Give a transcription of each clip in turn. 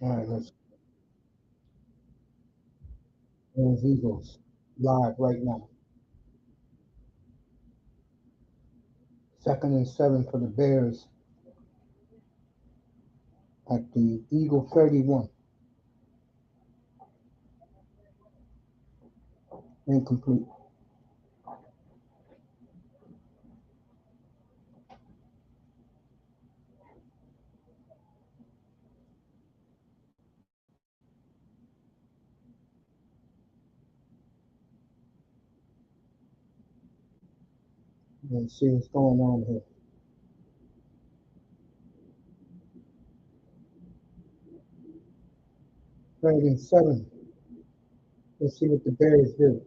All right, let's Bears Eagles live right now. 2nd and 7 for the Bears at the Eagle 31. Incomplete. Let's see what's going on here. 3rd and 7. Let's see what the Bears do.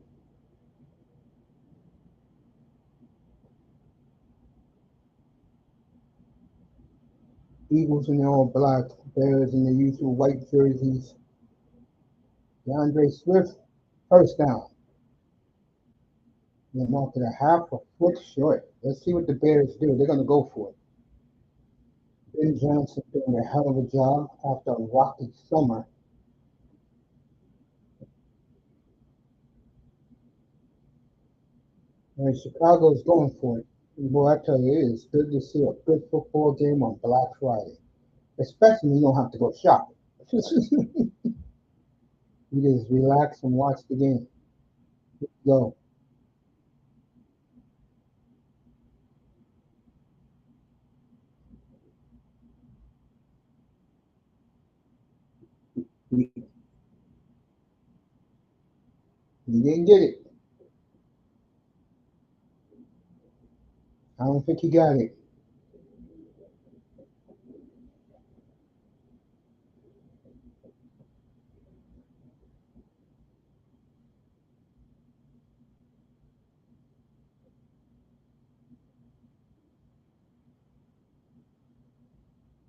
Eagles in the all black, Bears in the usual white jerseys. DeAndre Swift, first down. They mark it a half a foot short. Let's see what the Bears do. They're going to go for it. Ben Johnson doing a hell of a job after a rocky summer. And Chicago's going for it. Boy, I tell you, it is good to see a good football game on Black Friday, especially when you don't have to go shopping. You just relax and watch the game. Go. He didn't get it. I don't think he got it.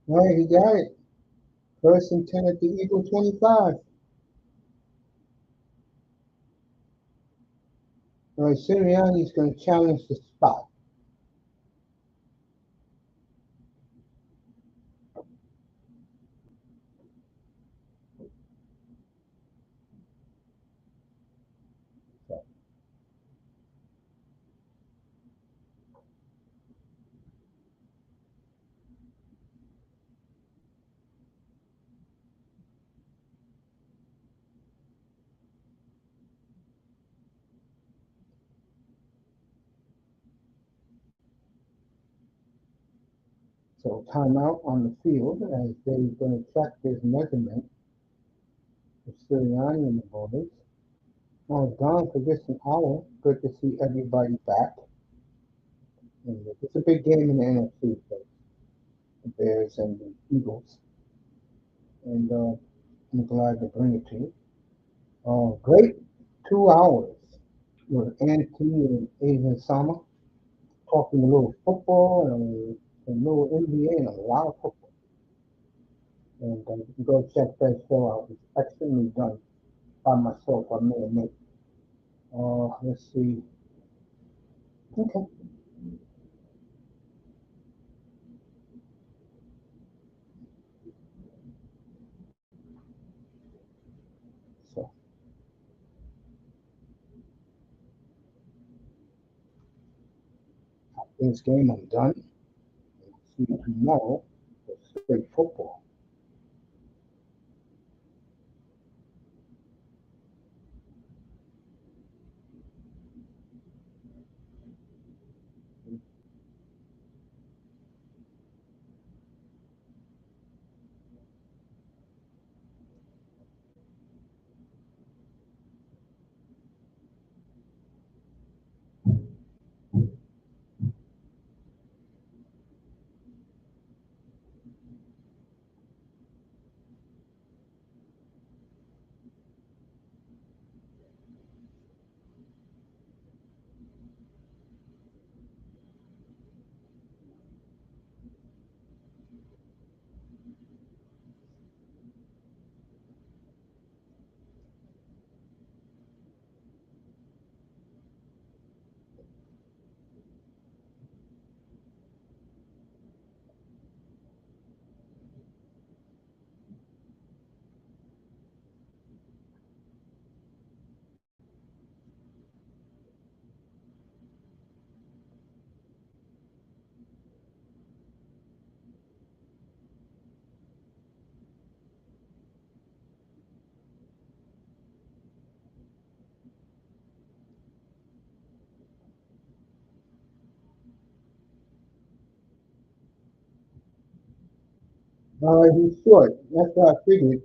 All right, he got it. 1st and 10 at the Eagle 25. All right, Sirianni's going to challenge the spot. So timeout on the field as they're going to check this measurement of Sirianni and the Bullets. I was gone for just an hour. Good to see everybody back. And it's a big game in the N.F.C. for the Bears and the Eagles. And I'm glad to bring it to you. Great 2 hours with Anthony and Asian Sama talking a little football and a little NBA and a lot of football. And you can go check that show out. It's excellently done by myself, I may admit. Let's see. Okay. So after this game, I'm done. See you tomorrow for straight football. He's short. That's what I figured.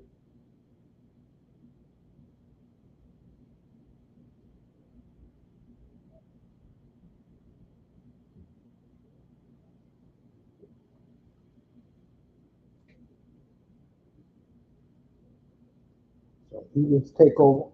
So he just take over.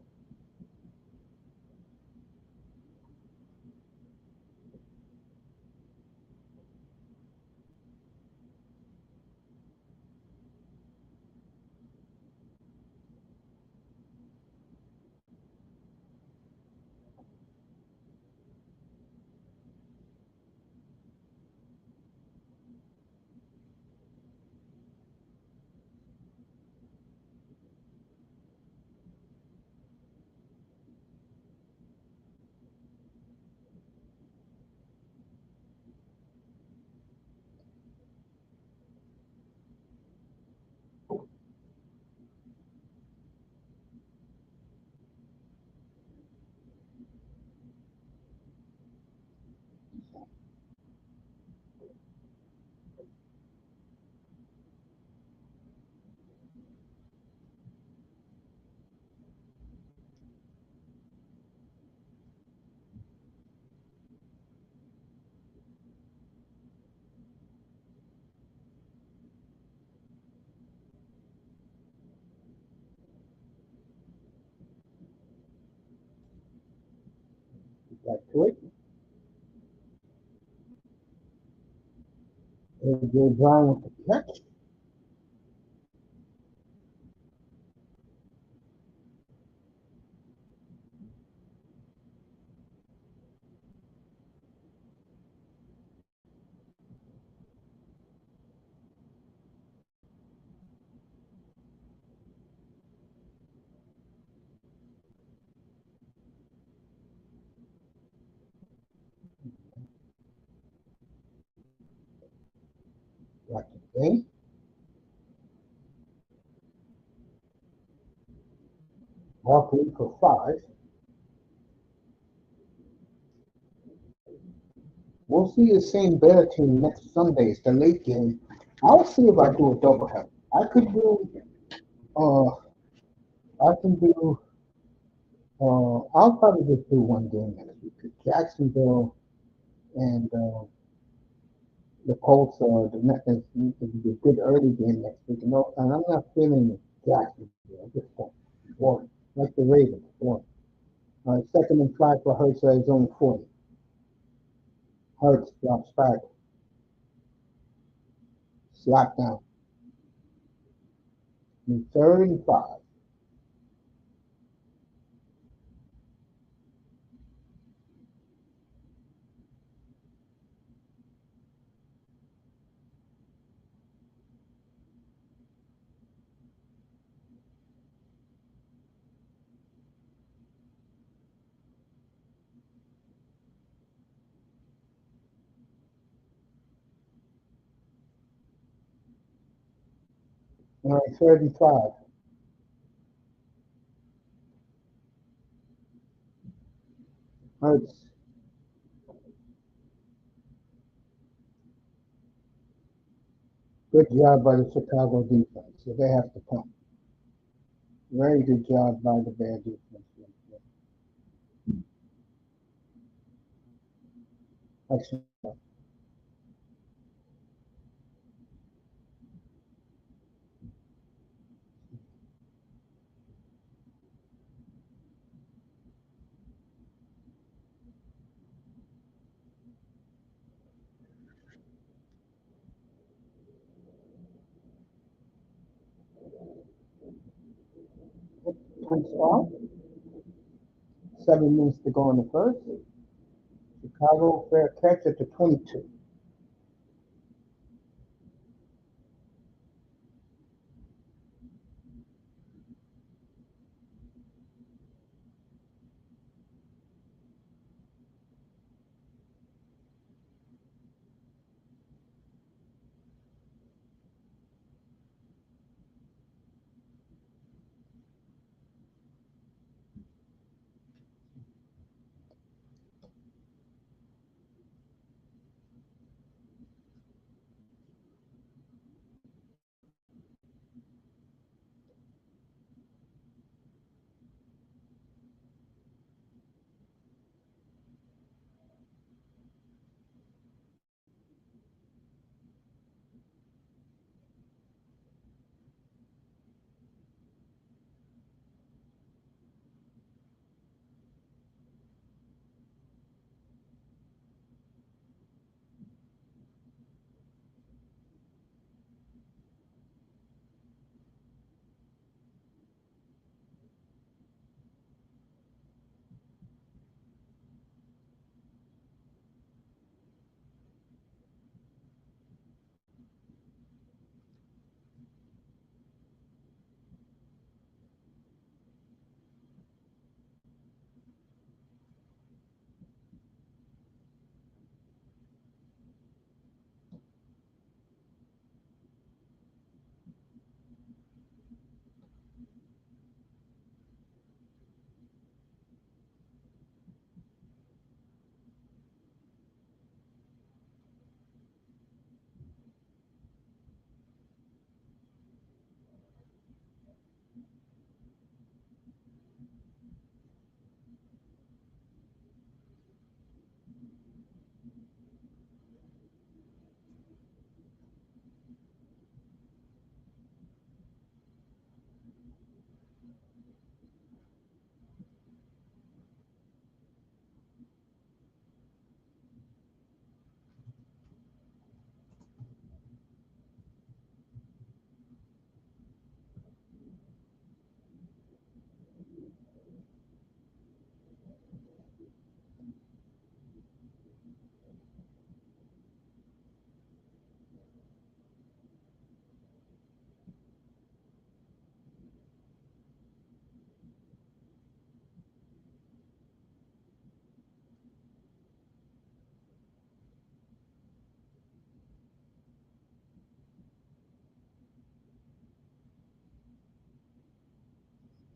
Back to it. A.J. Brown with the catch. Back to the game. Barkley for 5. We'll see the same Bear team next Sunday. It's the late game. I'll see if I do a doubleheader. I could do. Uh, I can do. I'll probably just do one game next week. Jacksonville and the Colts are the next. It's a good early game next week. No, and I'm not feeling Jacksonville. I just don't. Boring. Like the Ravens. Boring. Second and 5 for Hurts at his own 40. Hurts drops back. Slap down. And third and 5. All right, third and 5. Hurts. Good job by the Chicago defense. So they have to come. Very good job by the Bear defense. Excellent. 7 minutes to go in the first. Chicago fair catch at the 22.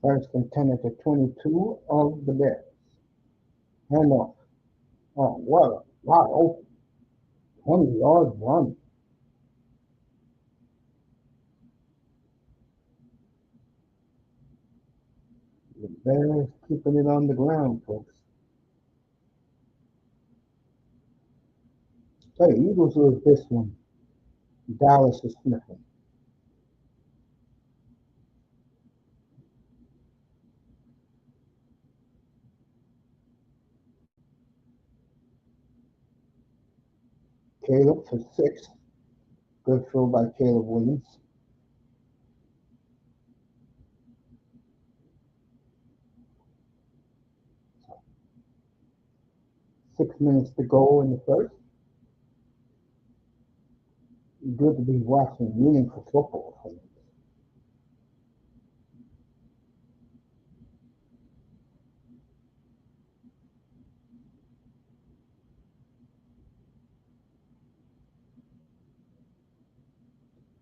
First and 10 at the 22 of the Bears. Handoff. Oh, what a wide open 20-yard run. The Bears keeping it on the ground, folks. Hey, Eagles lose this one. Dallas is sniffing. Caleb for 6. Good throw by Caleb Williams. Six minutes to go in the first. Good to be watching meaningful football.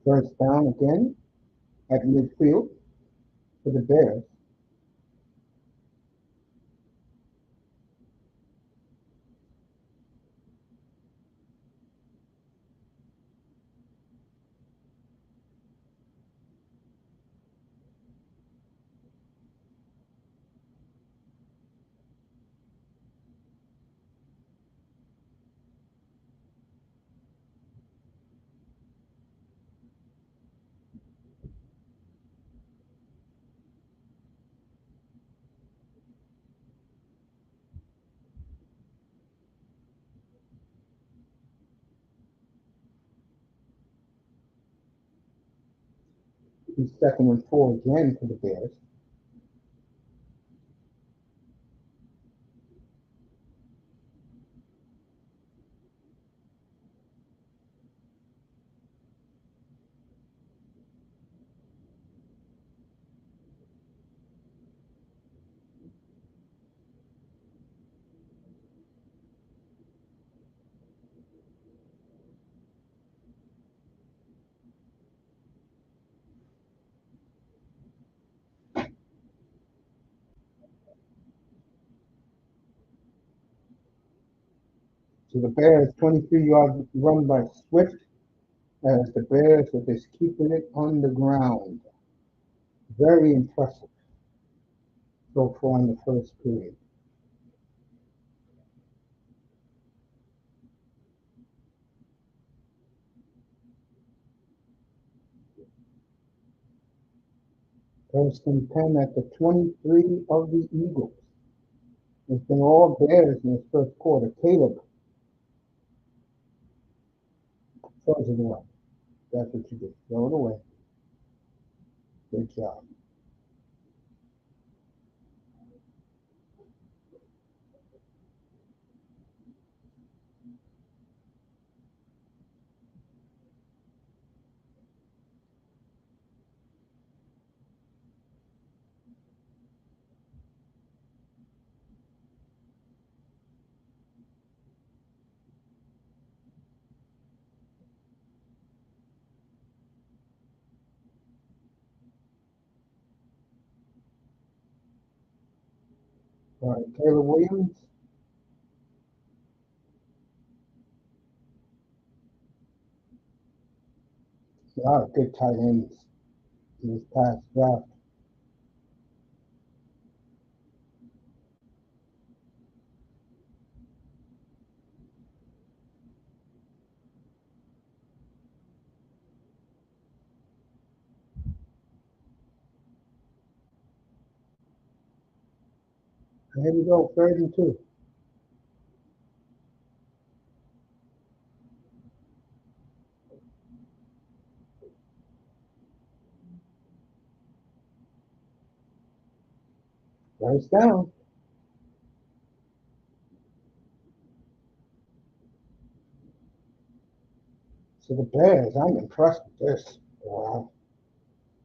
First down again at midfield for the Bears. He's 2nd and 4 again for the Bears. So the Bears 23-yard run by Swift as the Bears are just keeping it on the ground. Very impressive so far in the first period. First and 10 at the 23 of the Eagles. It's been all Bears in this first quarter. Caleb throws it away. That's what you do. Throw it away. Good job. All right, Caleb Williams. A lot of good tight ends in this past draft. And here we go, 3rd and 2. First down. So the Bears, I'm impressed with this. Wow.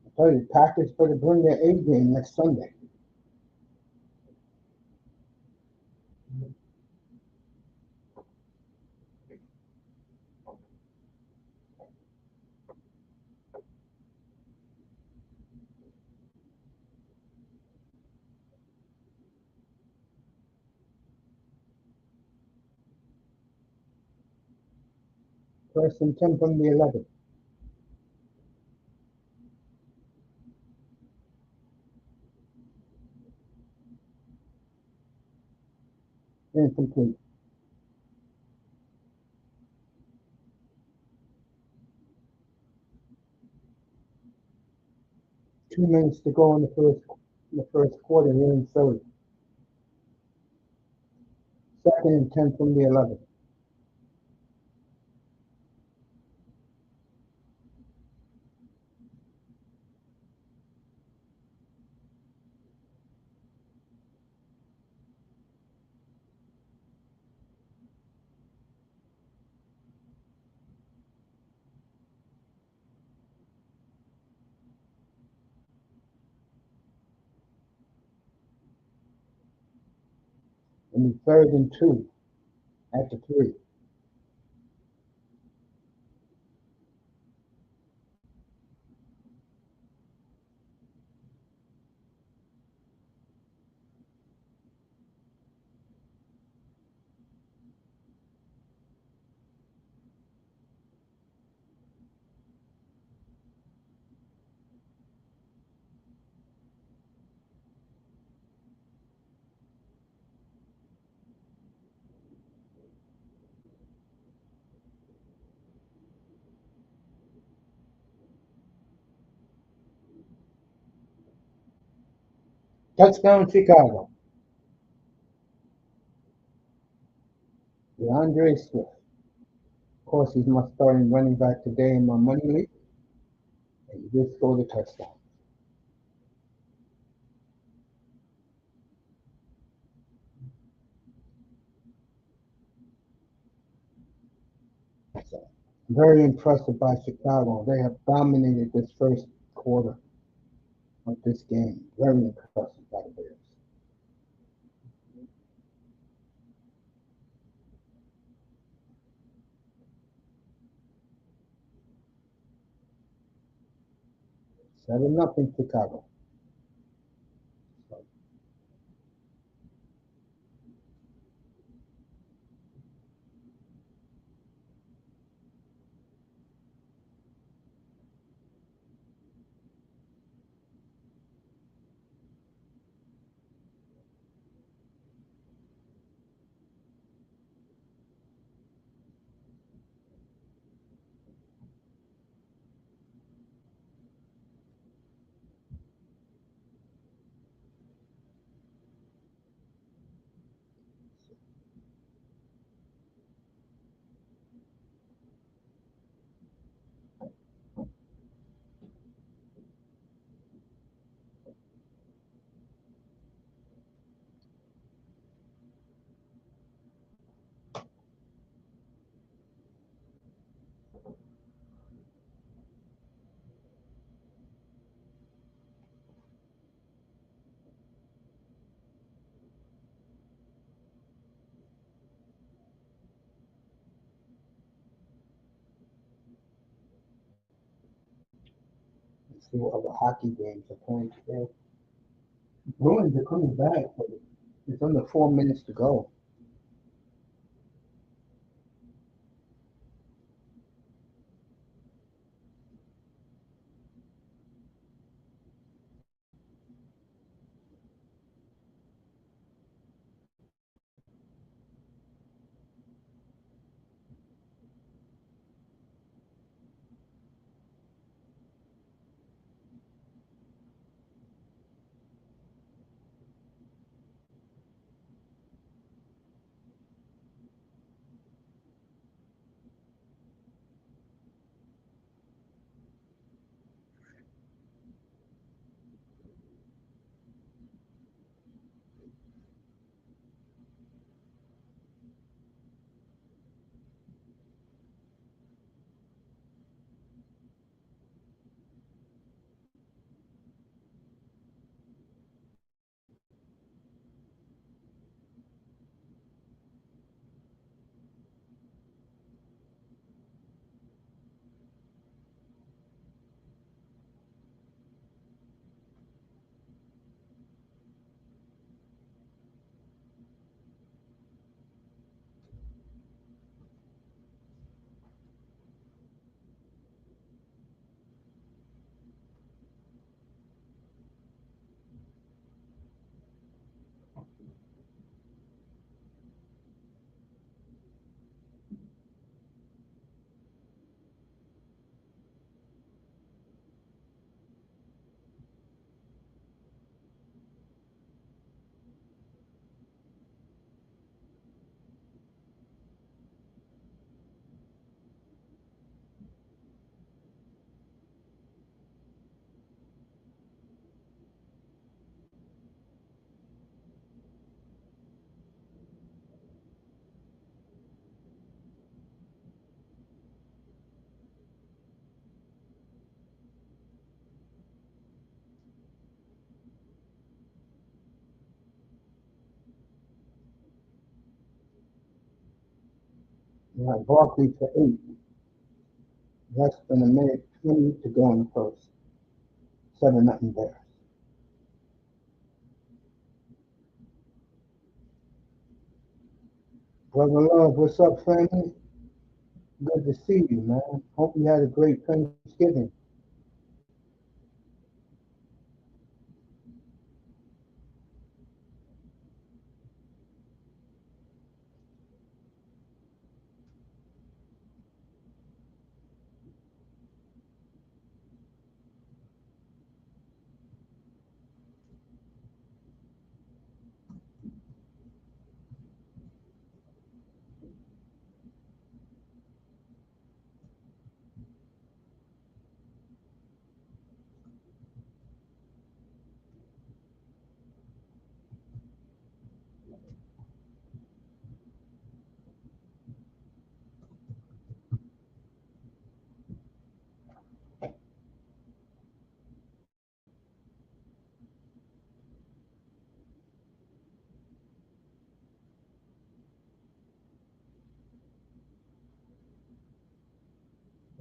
I tell you, Packers better bring their A game next Sunday. First and 10 from the 11. Incomplete. 2 minutes to go in the first quarter here in Philly. Second and 10 from the 11. And the third and 2 at the 3. Touchdown, Chicago. DeAndre Swift. Of course, he's my starting running back today in my money league. And he did score the touchdown. So, very impressive by Chicago. They have dominated this first quarter of this game. Very impressive by the Bears. Seven up in Chicago. So, let's see what other hockey games are playing today. Bruins are coming back, but it's under 4 minutes to go. got Barkley for 8. Less than a minute 20 to go in the first. 7-0 Bears. Brother Love, what's up, family? Good to see you, man. Hope you had a great Thanksgiving.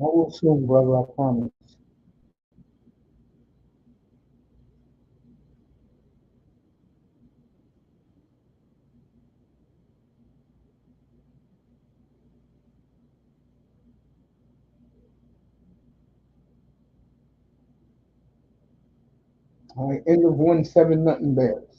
I will soon, brother, I promise. All right, end of 1-7-0 Bears.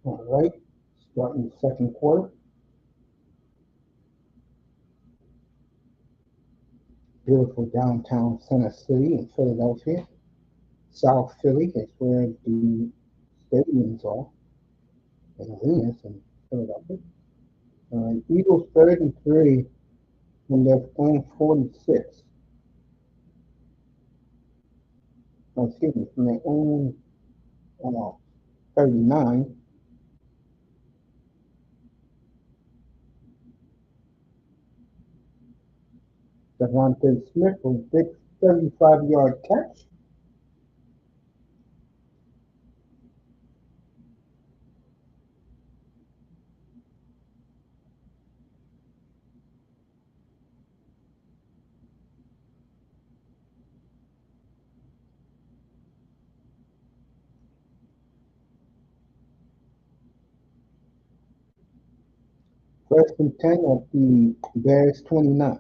All right, starting the second quarter. Beautiful downtown Center City in Philadelphia. South Philly is where the stadiums are, and arenas in Philadelphia. Eagles 33 from their own 46. Excuse me, from their own uh, 39. Devontae Smith with a big 35-yard catch. First and 10 at the Bears 29.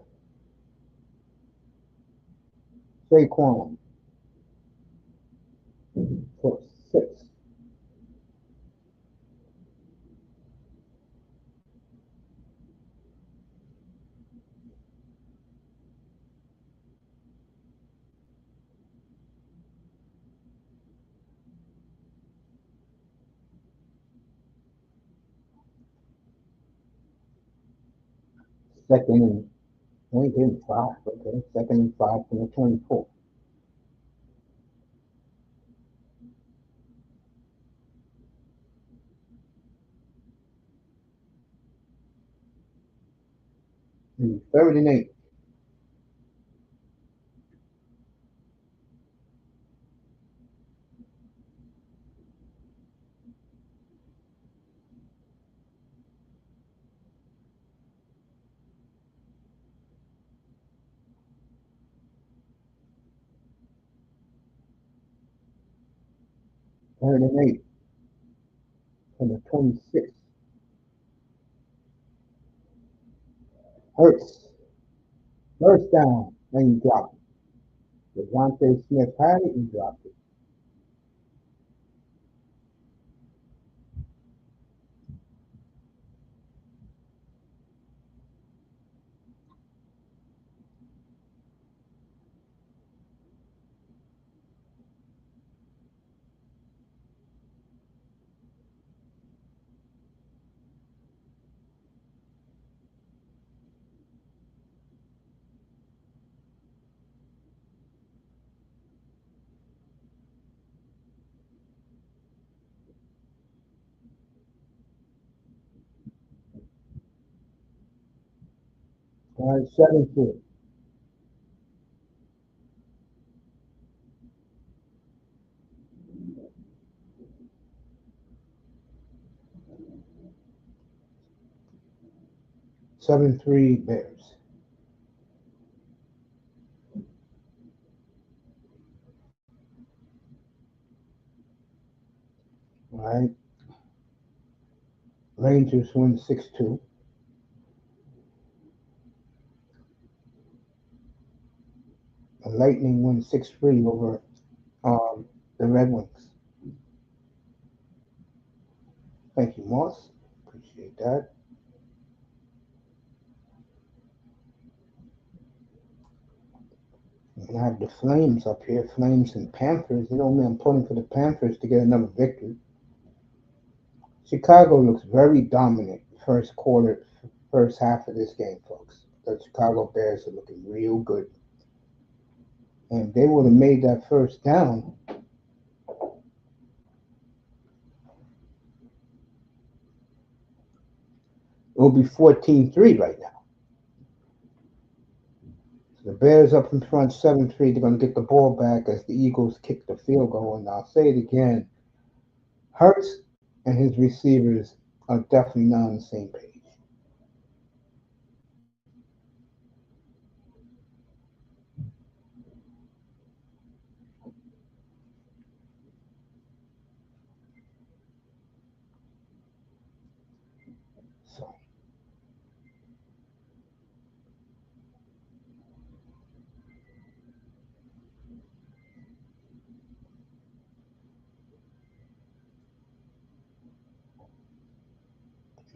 Saquon for 6. Second and, we did 5, okay. Second and 5 from the 24. Third and 8. Third and 8 from the 26. Hurts. First down. And he dropped it. Devontae Smith had it and dropped it. All right, 7-3. Seven three Bears. All right. Rangers win 6-2. The Lightning win 6-3 over the Red Wings. Thank you, Moss. Appreciate that. And I have the Flames up here. Flames and Panthers. You know me, I'm pulling for the Panthers to get another victory. Chicago looks very dominant first quarter, first half of this game, folks. The Chicago Bears are looking real good. And if they would have made that first down, it will be 14-3 right now. So the Bears up in front 7-3. They're going to get the ball back as the Eagles kick the field goal. And I'll say it again. Hurts and his receivers are definitely not on the same page. So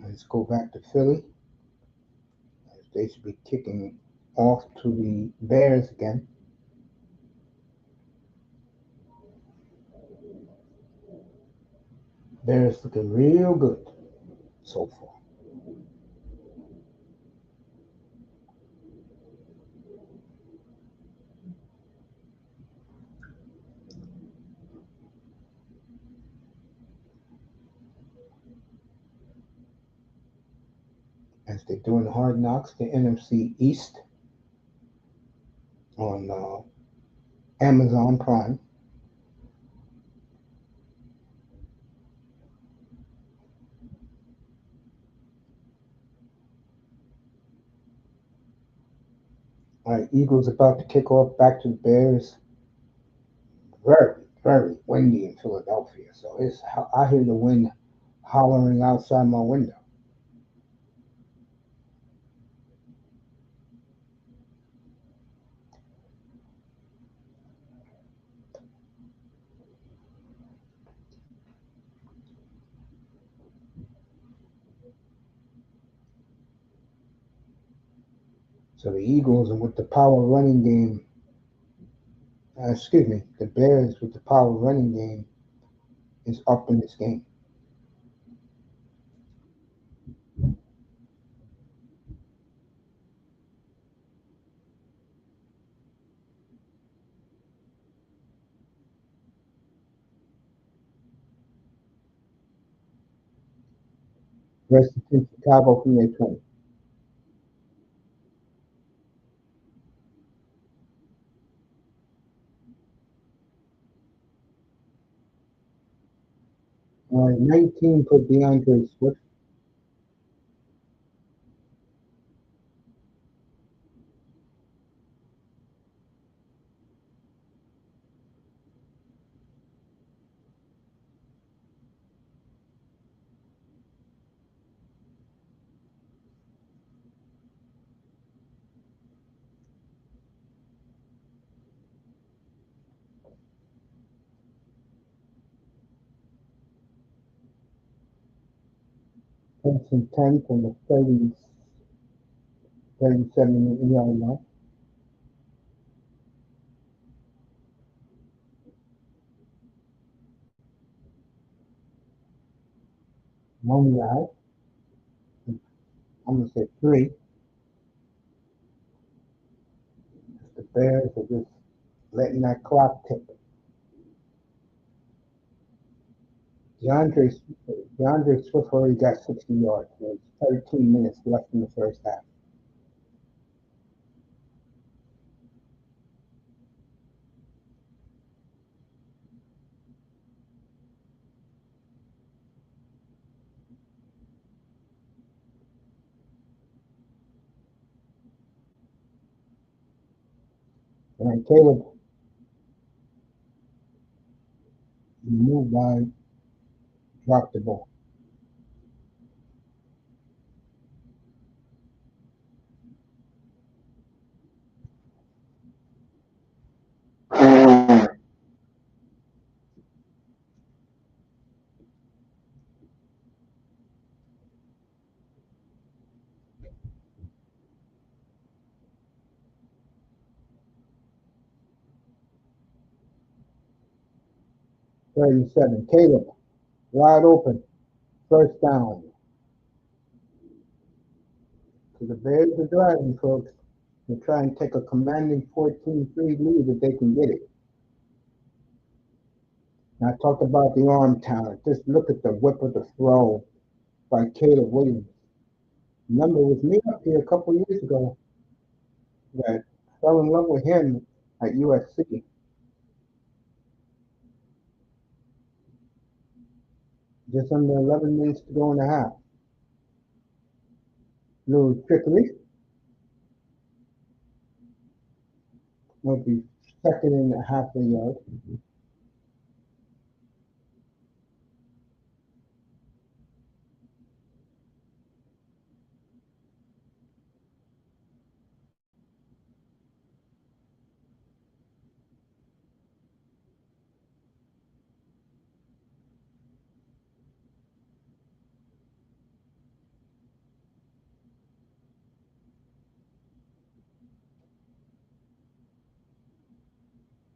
let's go back to Philly. They should be kicking off to the Bears again. Bears looking real good so far. As they're doing Hard Knocks, the N.F.C. East. on Amazon Prime. Eagles about to kick off back to the Bears. Very, very windy in Philadelphia. So I hear the wind hollering outside my window. So the Eagles and with the power running game, the Bears with the power running game is up in this game. Rest in Chicago from their 20. All right, 19 for DeAndre Swift. First and 10 from the 37-yard line. 1 yard. I'm going to say 3. The Bears are just letting that clock tick. DeAndre, DeAndre Swift already got 60 yards. There's 13 minutes left in the first half. And Caleb moved by, dropped the ball. Third 37. Caleb, wide open. First down. So the Bears are driving, folks. They try and take a commanding 14-3 lead if they can get it. And I talked about the arm talent. Just look at the whip of the throw by Caleb Williams. Remember, it was me up here a couple years ago that fell in love with him at USC. Just under 11 minutes to go in the half. Little trickery. Will be second and a half a yard.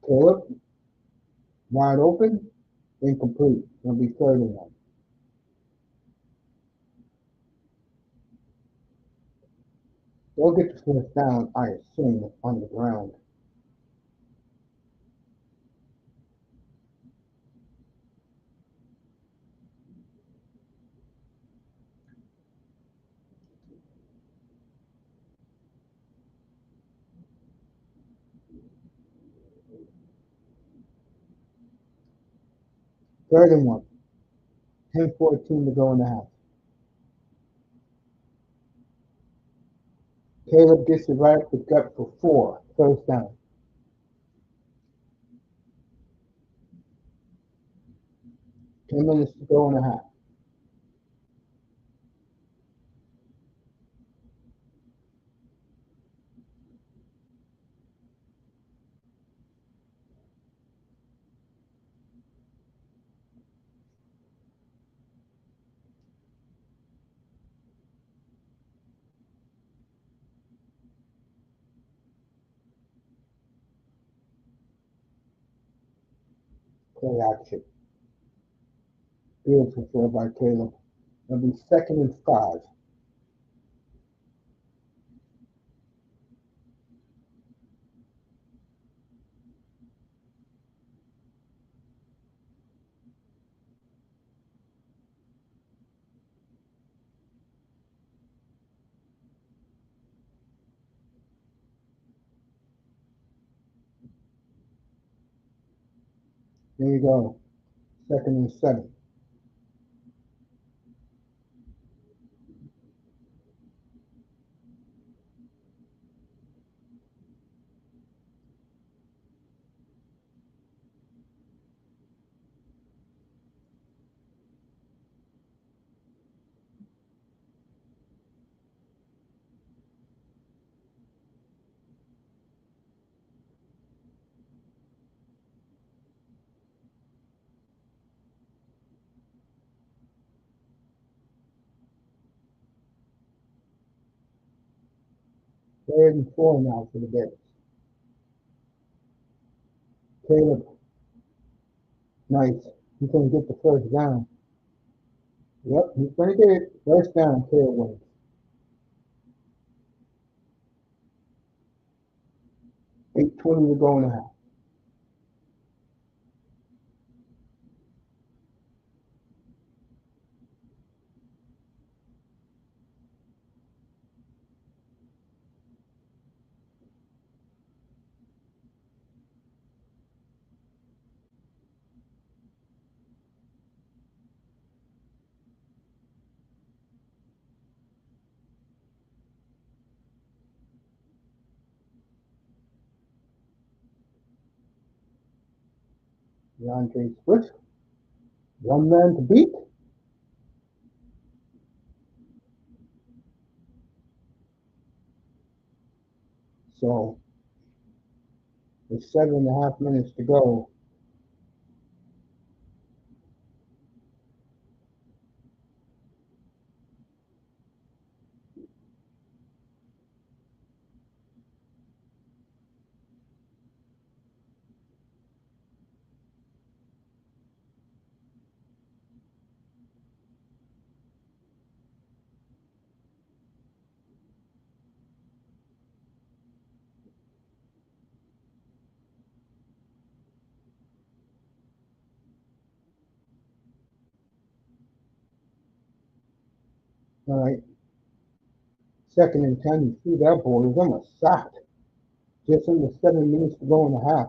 Caleb, wide open, incomplete. It'll be third and 1. They'll get the first down, I assume, on the ground. 3rd and 1. 10-14 to go in the half. Caleb gets it right up the gut for 4. 1st down. Ten minutes to go in the half. Play action. Beautiful throw by Caleb. It'll be 2nd and 5. There you go. 2nd and 7. Third and 4 now for the Bears. Caleb. Nice. He's going to get the 1st down. Yep, he's going to get it. 1st down, Caleb wins. 8:20 to go in the half. DeAndre Swift. 1 man to beat. So, with 7.5 minutes to go, all right. 2nd and 10. You see that ball is almost sacked. Just under 7 minutes to go in the half.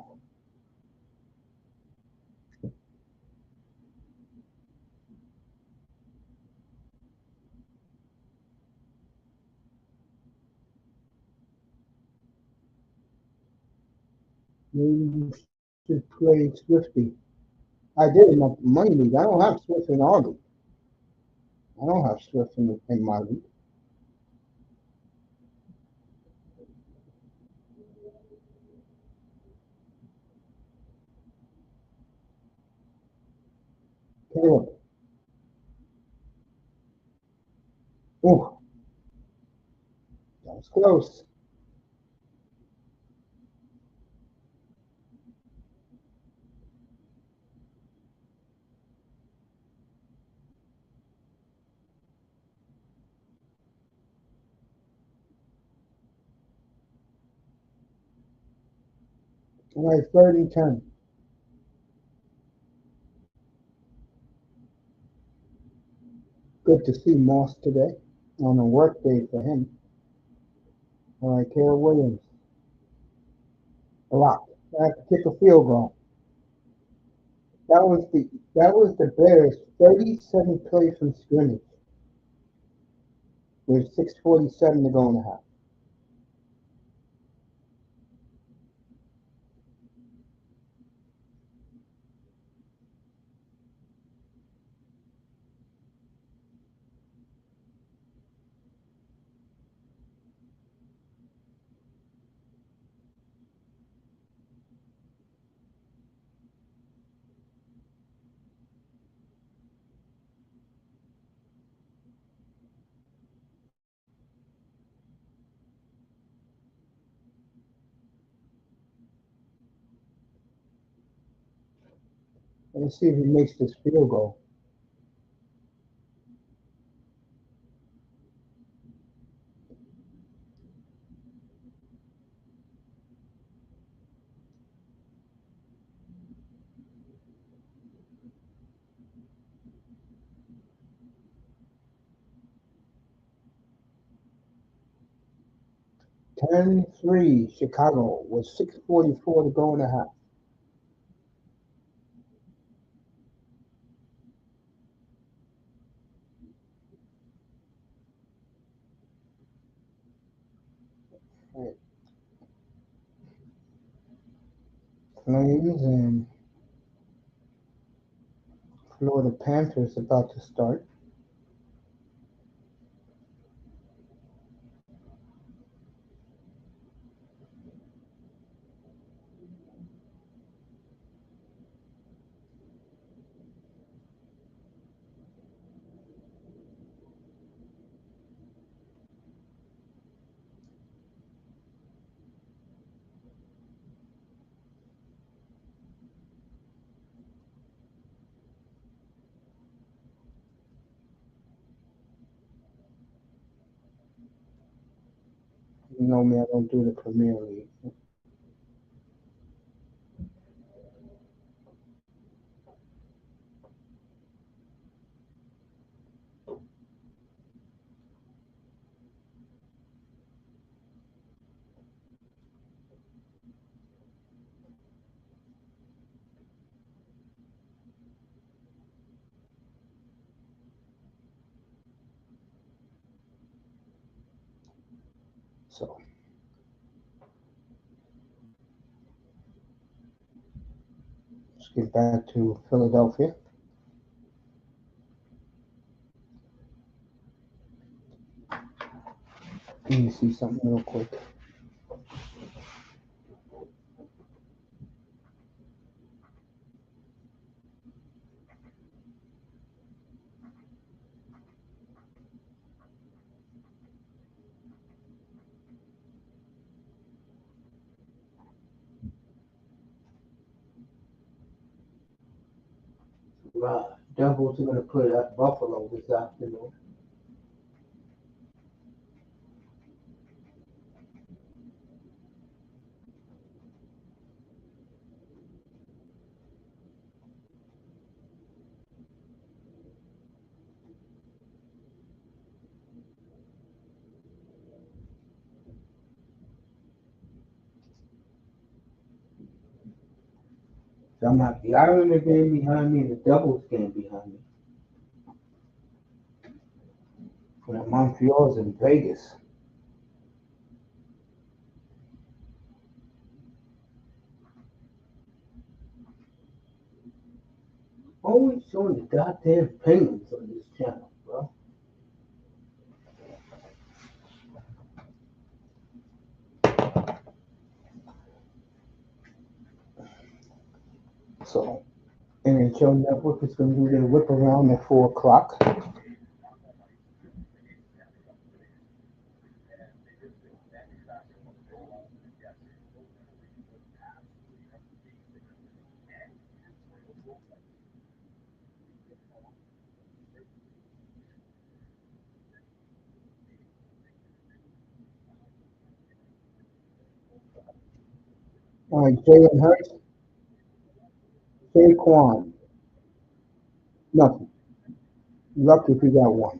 Maybe you should play Swifty. I did in my money league. I don't have Swift in our league. I don't have Swift in my league. Caleb. Oh, that was close. All right, 3rd and 10. Good to see Moss today on a work day for him. All right, Caleb Williams. Blocked. I have to kick a field goal. that was the Bears' 37th play from scrimmage with 6:47 to go in the half. Let's see if he makes this field goal. Ten-three, Chicago with 6:44 to go in the half. Right. Flames and Florida Panthers about to start. You know me, I don't do the Premier League. So let's get back to Philadelphia. Let me see something real quick. Devils are going to play at Buffalo this afternoon. So I'm have the Islander game behind me and the Devils game behind me. And Montreal's in Vegas. Always showing the goddamn Penguins on this channel, bro. So NHL Network is going to do their whip around at 4 o'clock. All right, Jalen Hurts, Saquon, nothing. Lucky if you got one.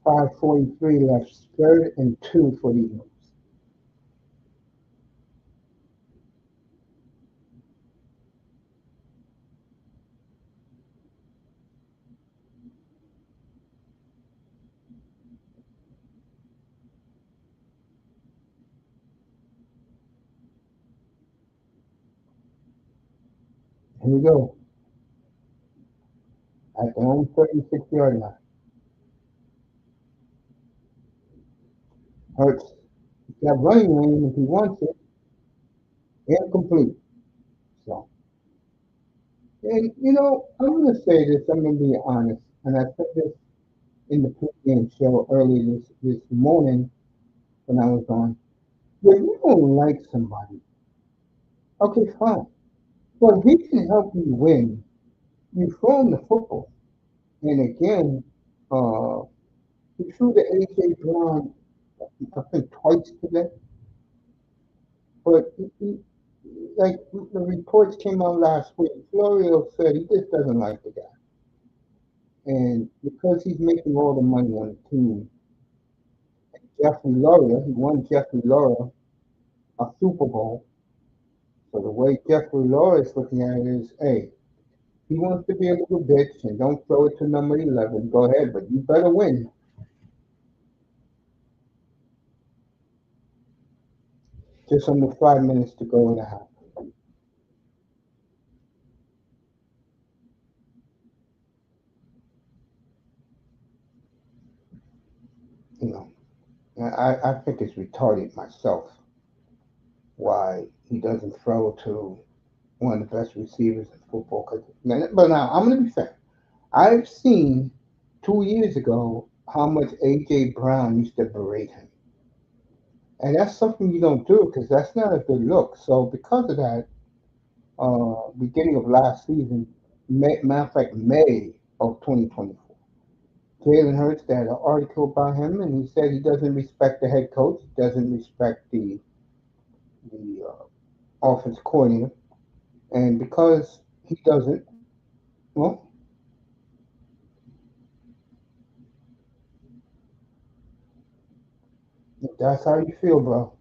5:43 left. Third and 2 for the Eagles. Here we go. At their own 36-yard line. Hurts. He's got running lane if he wants it. Incomplete. So, and I'm going to say this. I'm going to be honest, and I said this in the pregame show early this morning when I was on. When you don't like somebody, okay, fine. But if he can help you win, you throw him the football. And again, uh, he threw the A.J. Brown, I think, twice today. But like the reports came out last week, Florio said he just doesn't like the guy. And because he's making all the money on the team, Jeffrey Lurie, he won Jeffrey Lurie a Super Bowl. So the way Jeffrey Lurie is looking at it is, hey, he wants to be a little bitch and don't throw it to number 11. Go ahead, but you better win. Just under 5 minutes to go in the half. You know, I think it's retarded myself why he doesn't throw to one of the best receivers in football. But now, I'm going to be fair. I've seen 2 years ago how much A.J. Brown used to berate him. And that's something you don't do because that's not a good look. So because of that, beginning of last season, matter of fact, May of 2024, Jalen Hurts had an article about him, and he said he doesn't respect the head coach, doesn't respect the offense coordinator, and because he doesn't, well, if that's how you feel, bro.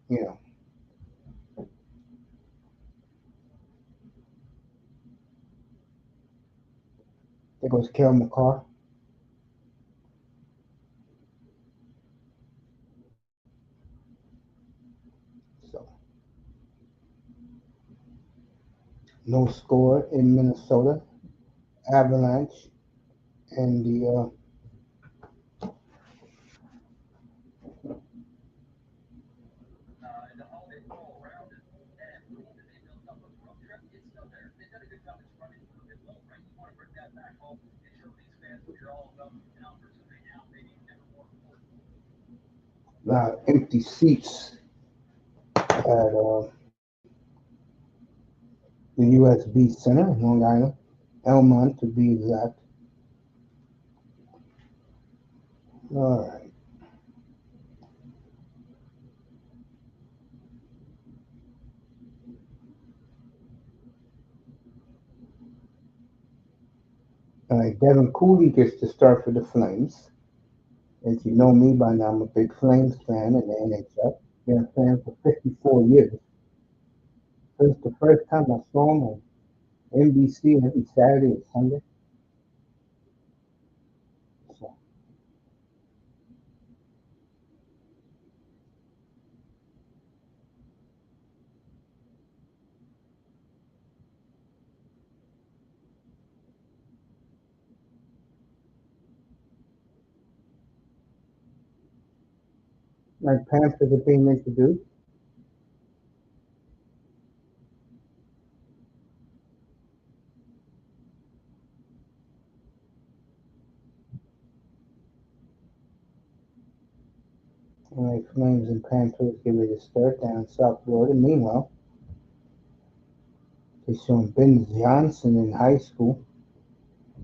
You know, there goes Kel McCarr. So no score in Minnesota. Avalanche and the empty seats at the USB Center in Long Island, Elmont to be exact. All right. All right, Devin Cooley gets to start for the Flames. As you know me by now, I'm a big Flames fan in the NHL. Been a fan for 54 years. Since the first time I saw him on NBC every Saturday and Sunday. So, like Panthers are being introduced. All right, Flames and Panthers get ready to start down in South Florida. Meanwhile, they're showing Ben Johnson in high school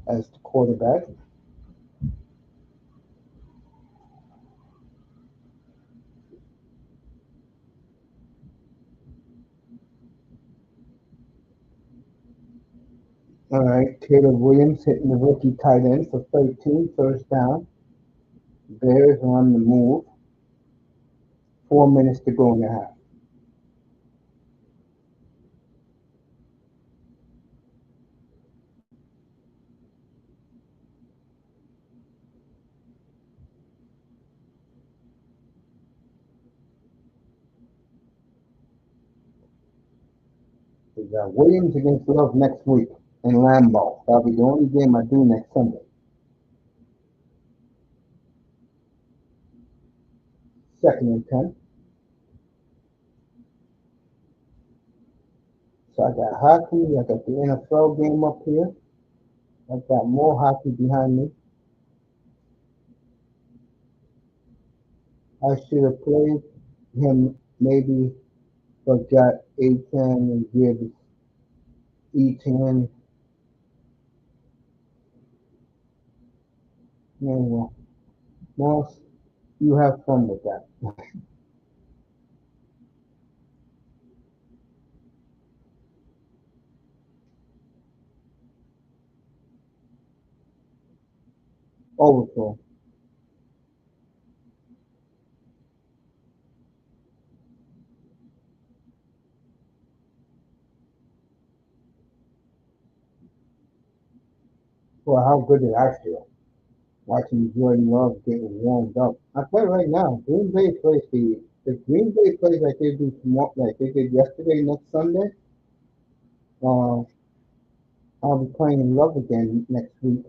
as the quarterback. All right, Caleb Williams hitting the rookie tight end for 13, first down. Bears on the move. 4 minutes to go in the half. We got Williams against Love next week in Lambeau. That'll be the only game I do next Sunday. 2nd and 10. So I got hockey. I got the NFL game up here. I've got more hockey behind me. I should have played him maybe, but got A10 and Gibbs E10. Anyway, Moss, you have fun with that. Overthrow. Well, how good did I feel watching Jordan Love getting warmed up? I play right now. Green Bay plays the Green Bay plays like they do tomorrow, like they did yesterday, next Sunday. Uh, I'll be playing Love again next week.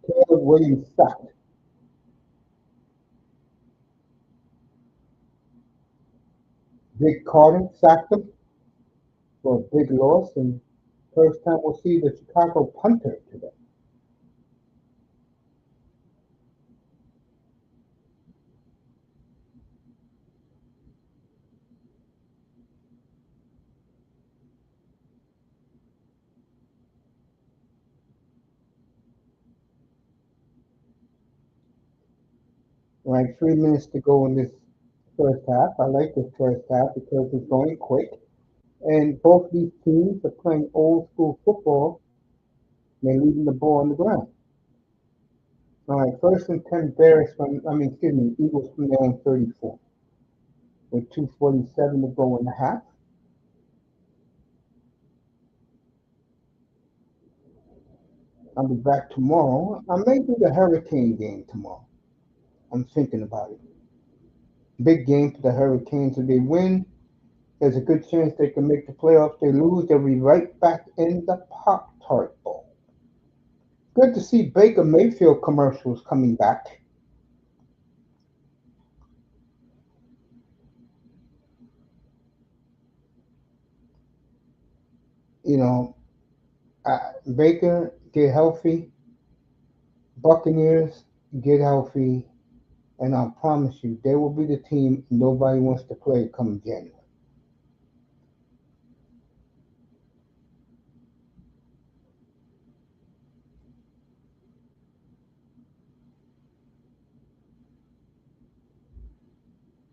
Caleb Williams sacked. Big Carter sacked him for a big loss, and first time we'll see the Chicago punter today. Like 3 minutes to go in this first half. I like this first half because it's going quick. And both these teams are playing old school football. They're leaving the ball on the ground. All right, 1st and 10 Bears from, excuse me, Eagles from their own 34 with 2:47 to go in the half. I'll be back tomorrow. I may do the Hurricane game tomorrow. I'm thinking about it. Big game for the Hurricanes. If they win, there's a good chance they can make the playoffs. They lose, they'll be right back in the Pop Tart Bowl. Good to see Baker Mayfield commercials coming back. You know, Baker, get healthy. Buccaneers, get healthy. And I promise you, they will be the team nobody wants to play come January.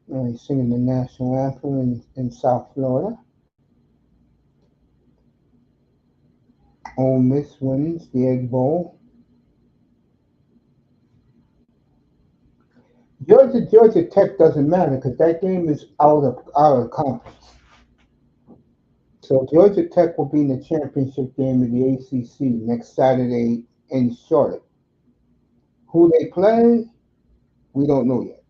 And he's singing the national anthem in South Florida. Ole Miss wins the Egg Bowl. Georgia Tech doesn't matter because that game is out of conference. So Georgia Tech will be in the championship game of the ACC next Saturday in Charlotte. Who they play, we don't know yet,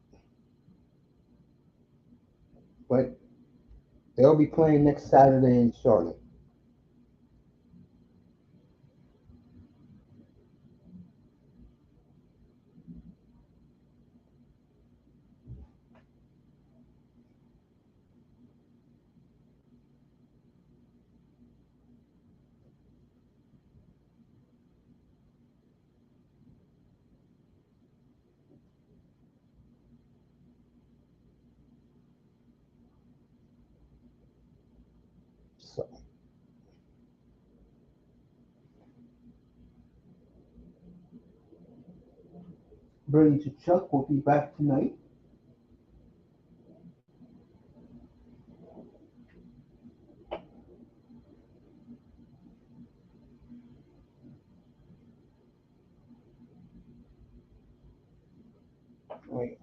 but they'll be playing next Saturday in Charlotte. So Brady to Chuck will be back tonight.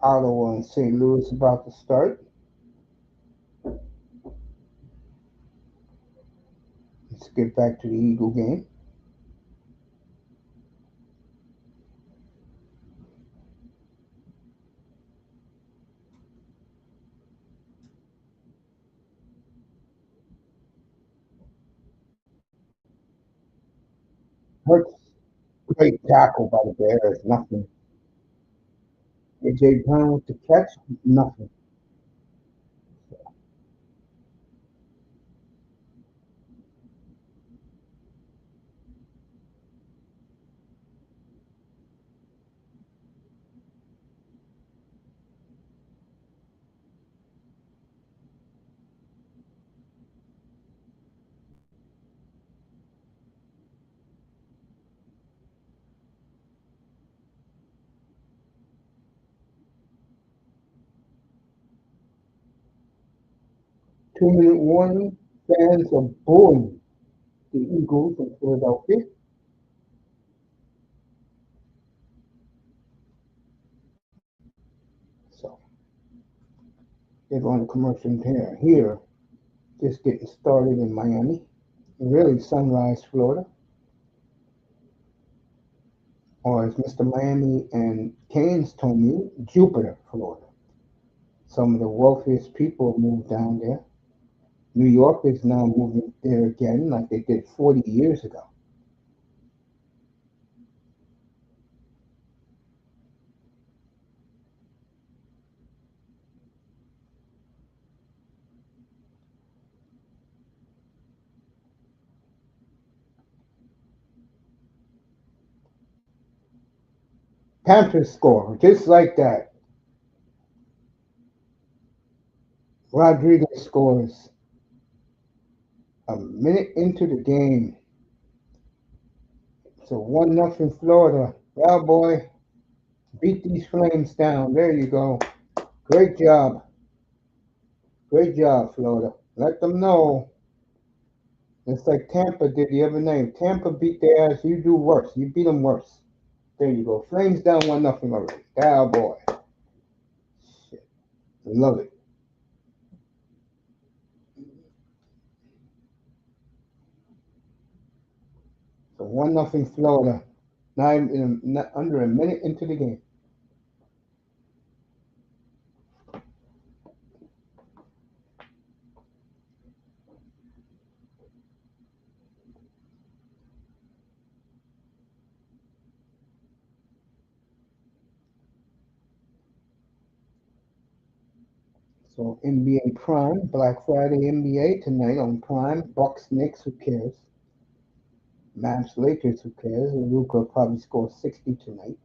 Ottawa and St. Louis about to start. Let's get back to the Eagle game. Hurts, great tackle by the Bears, nothing. A.J. Brown with the catch, nothing. 2-minute warning. Fans are booing the Eagles in Philadelphia. So they're going to commercial here. Just getting started in Miami. Really, Sunrise, Florida. Or as Mr. Miami and Keynes told me, Jupiter, Florida. Some of the wealthiest people moved down there. New York is now moving there again, like they did 40 years ago. Panthers score, just like that. Rodriguez scores a minute into the game. So 1-0 Florida. Well, boy, beat these Flames down. There you go. Great job. Great job, Florida. Let them know. It's like Tampa did the other night. Tampa beat their ass. You do worse. You beat them worse. There you go. Flames down 1-0 already. Oh, boy. Shit. Love it. So 1-0 Florida. Not under a minute into the game. So NBA Prime, Black Friday NBA tonight on Prime. Bucks Knicks, who cares? Mavs Lakers, who cares? Luka will probably score 60 tonight.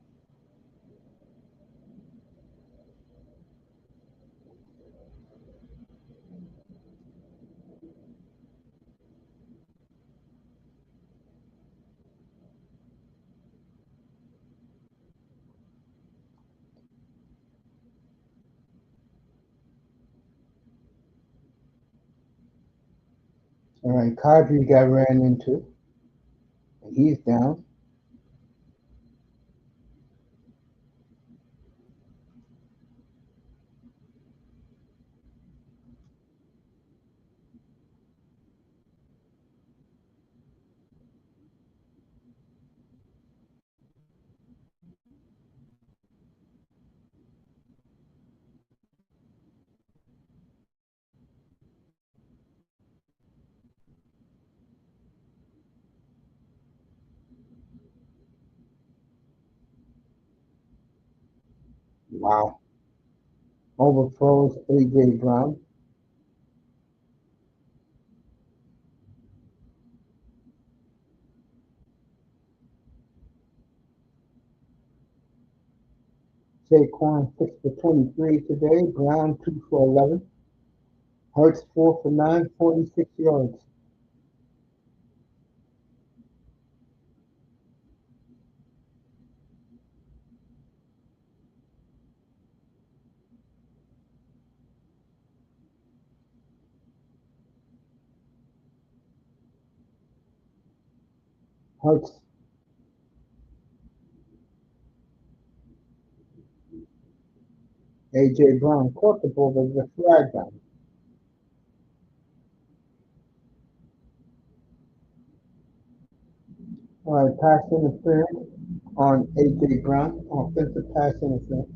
All right, Kadri got ran into, and he's down. Wow. Overthrows A.J. Brown. Saquon 6 for 23 today. Brown 2 for 11. Hurts 4 for 9, 46 yards. Hurts A.J. Brown caught the ball, but the flag down. All right, pass interference on A.J. Brown, offensive pass interference.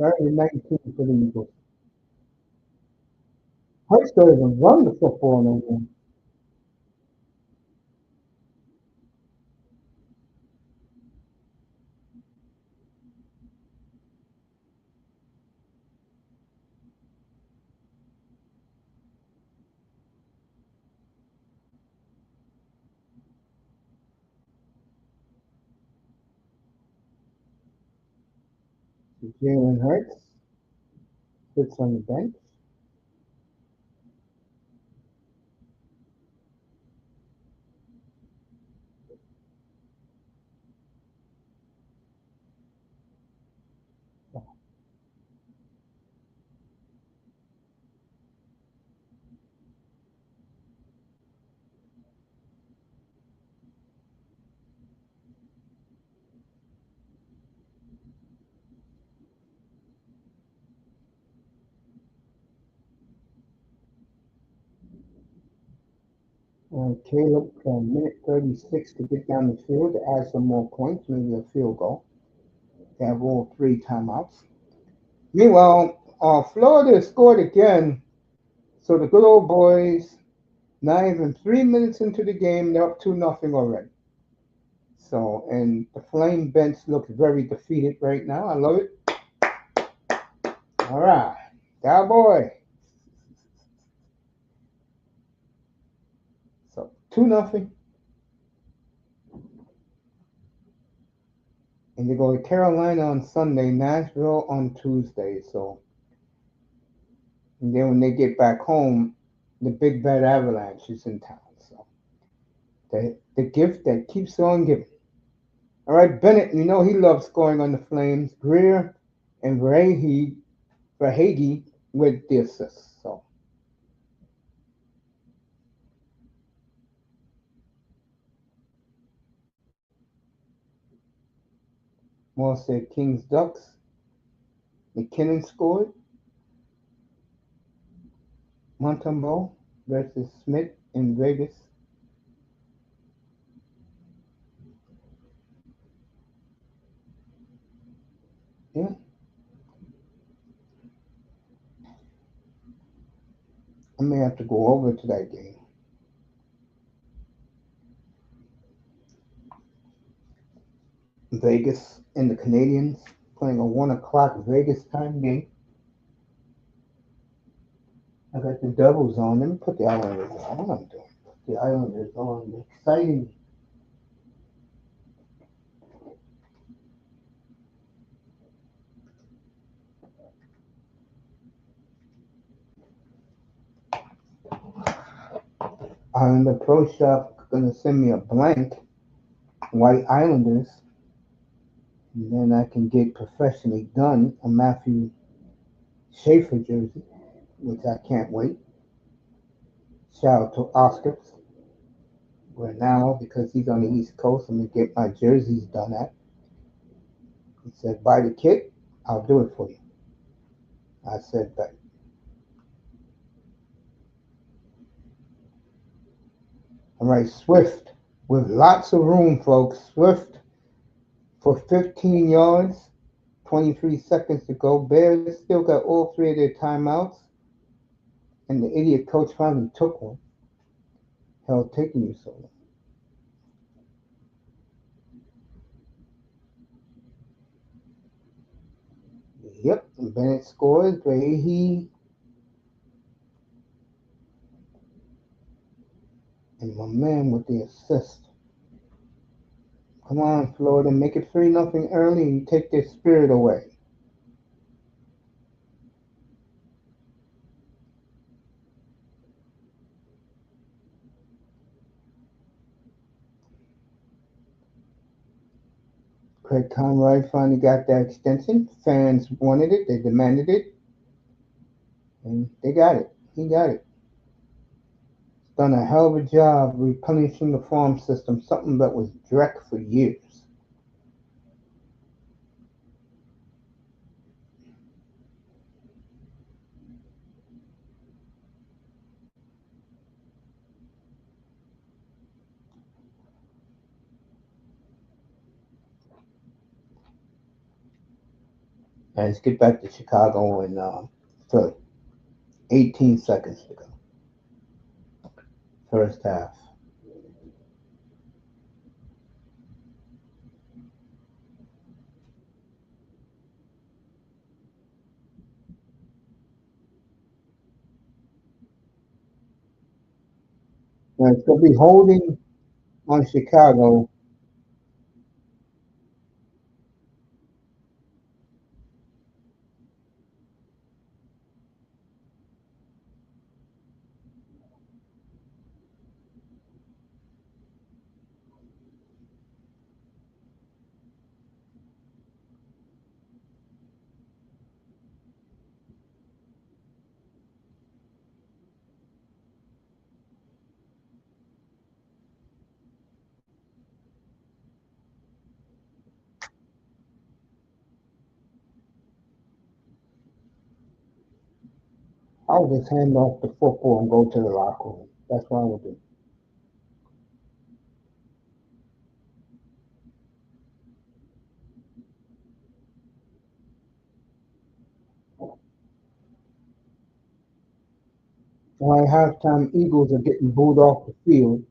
Third and 19 for the Eagles. Hurts don't even run the football no more. Jalen Hurts sits on the bench. Caleb for a minute 36 to get down the field to add some more points, maybe a field goal. They have all three timeouts. Meanwhile, Florida scored again. So the good old boys, not even 3 minutes into the game, they're up 2-0 already. So, and the Flame bench looks very defeated right now. I love it. All right, Cowboy. So 2-0. And they go to Carolina on Sunday, Nashville on Tuesday. So, and then when they get back home, the Big Bad Avalanche is in town. So, the gift that keeps on giving. All right, Bennett, you know he loves scoring on the Flames. Greer and Verhage with the assists. So, Moore said Kings Ducks. McKinnon scored. Montembeau versus Smith in Vegas. Yeah. I may have to go over to that game. Vegas and the Canadians playing a 1 o'clock Vegas time game. I got the doubles on. Let me put the Islanders on. What am I doing? Put the Islanders on. Exciting. Islander Pro Shop gonna send me a blank white Islanders, and then I can get professionally done a Matthew Schaefer jersey, which I can't wait. Shout out to Oscars. Where now, because he's on the East Coast, I'm gonna get my jerseys done at. He said, buy the kit, I'll do it for you. I said, bet. All right, Swift, with lots of room, folks. Swift for 15 yards, 23 seconds to go. Bears still got all three of their timeouts, and the idiot coach finally took one. Hell, taking you so long. Yep, and Bennett scores. He and my man with the assist. Come on, Florida, make it 3-0 early and take their spirit away. Craig Conroy finally got that extension. Fans wanted it, they demanded it, and they got it. He got it. He's done a hell of a job replenishing the farm system, something that was dreck for years. And let's get back to Chicago and Philly. 18 seconds to go. First half. Now it's going to be holding on Chicago. I'll just hand off the football and go to the locker room. That's what I would do. While halftime, Eagles are getting booed off the field.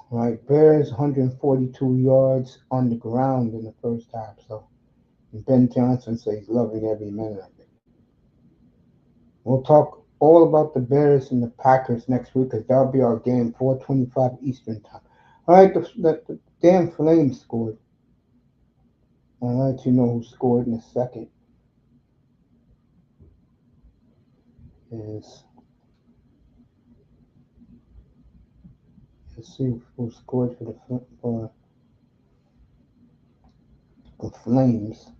Right, Bears 142 yards on the ground in the first half. So Ben Johnson says he's loving every minute of it. We'll talk all about the Bears and the Packers next week because that'll be our game, 4:25 Eastern time. All right, the damn Flames scored. I'll let you know who scored in a second. Is let's see who scored for the Flames.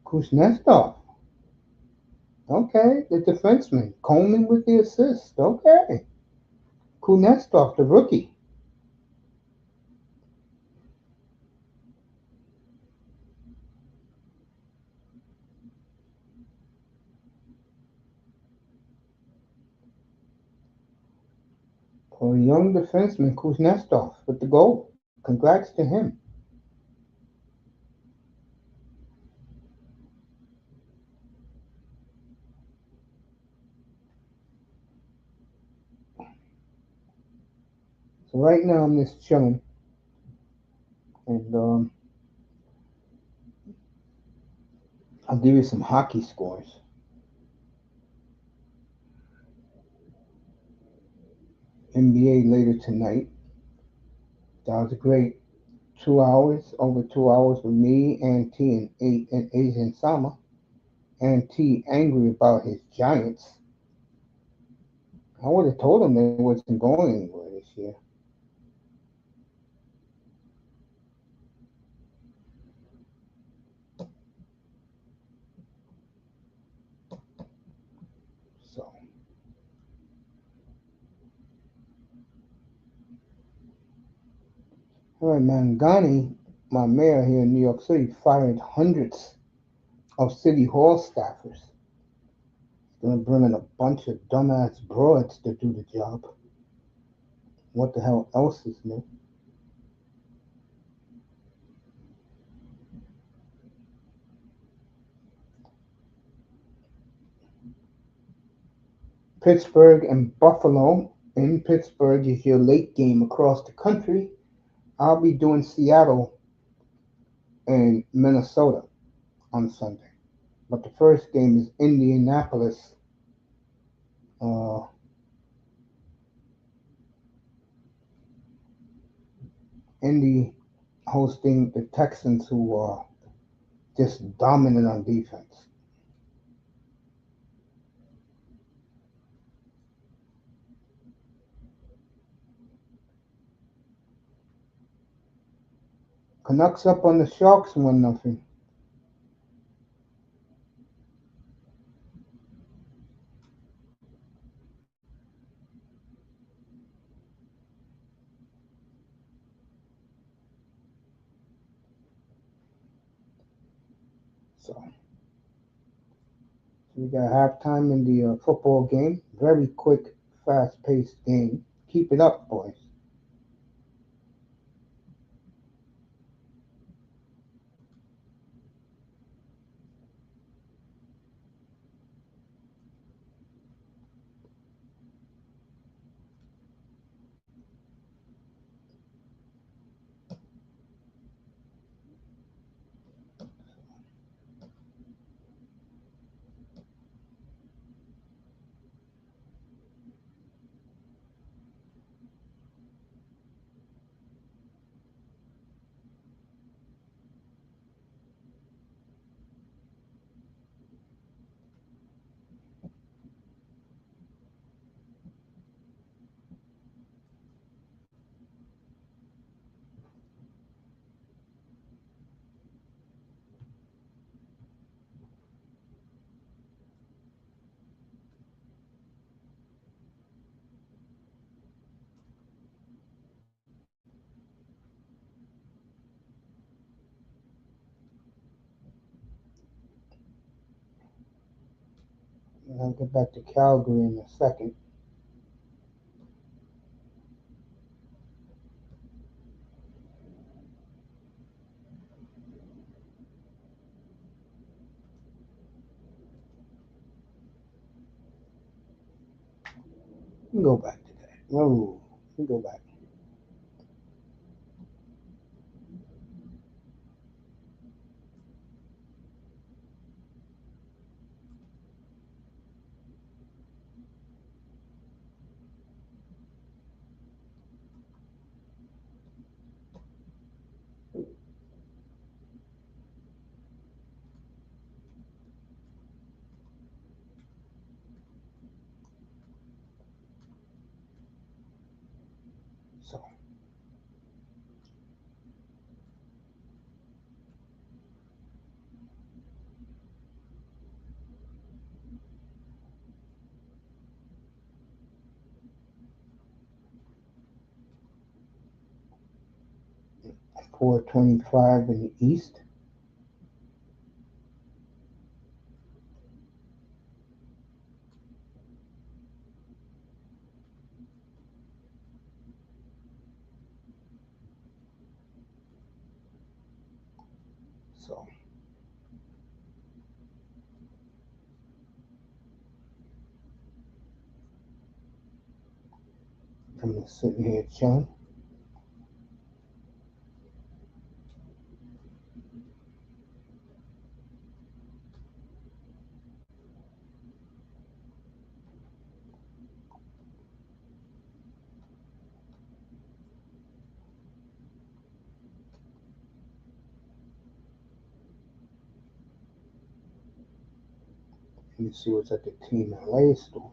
Kuznetsov. Okay, the defenseman. Coleman with the assist. Okay. Kuznetsov, the rookie. For a young defenseman, Kuznetsov with the goal. Congrats to him. So right now I'm just chilling, and I'll give you some hockey scores. NBA later tonight. That was a great 2 hours, over 2 hours with me, Auntie, and Asian Sama. Auntie angry about his Giants. I would have told him they wasn't going anywhere this year. So, all right, Mangani, my mayor here in New York City, fired hundreds of city hall staffers. He's gonna bring in a bunch of dumbass broads to do the job. What the hell else is new? Pittsburgh and Buffalo. In Pittsburgh is your late game across the country. I'll be doing Seattle and Minnesota on Sunday. But the first game is Indianapolis. Uh, Indy hosting the Texans, who are just dominant on defense. Canucks up on the Sharks 1-0. So we got halftime in the football game. Very quick, fast-paced game. Keep it up, boys. I'll get back to Calgary in a second. We can go back to that. No, we can go back. So, 4:25 in the East. So, I'm just sitting here chilling. Let me see what's at the Team LA store.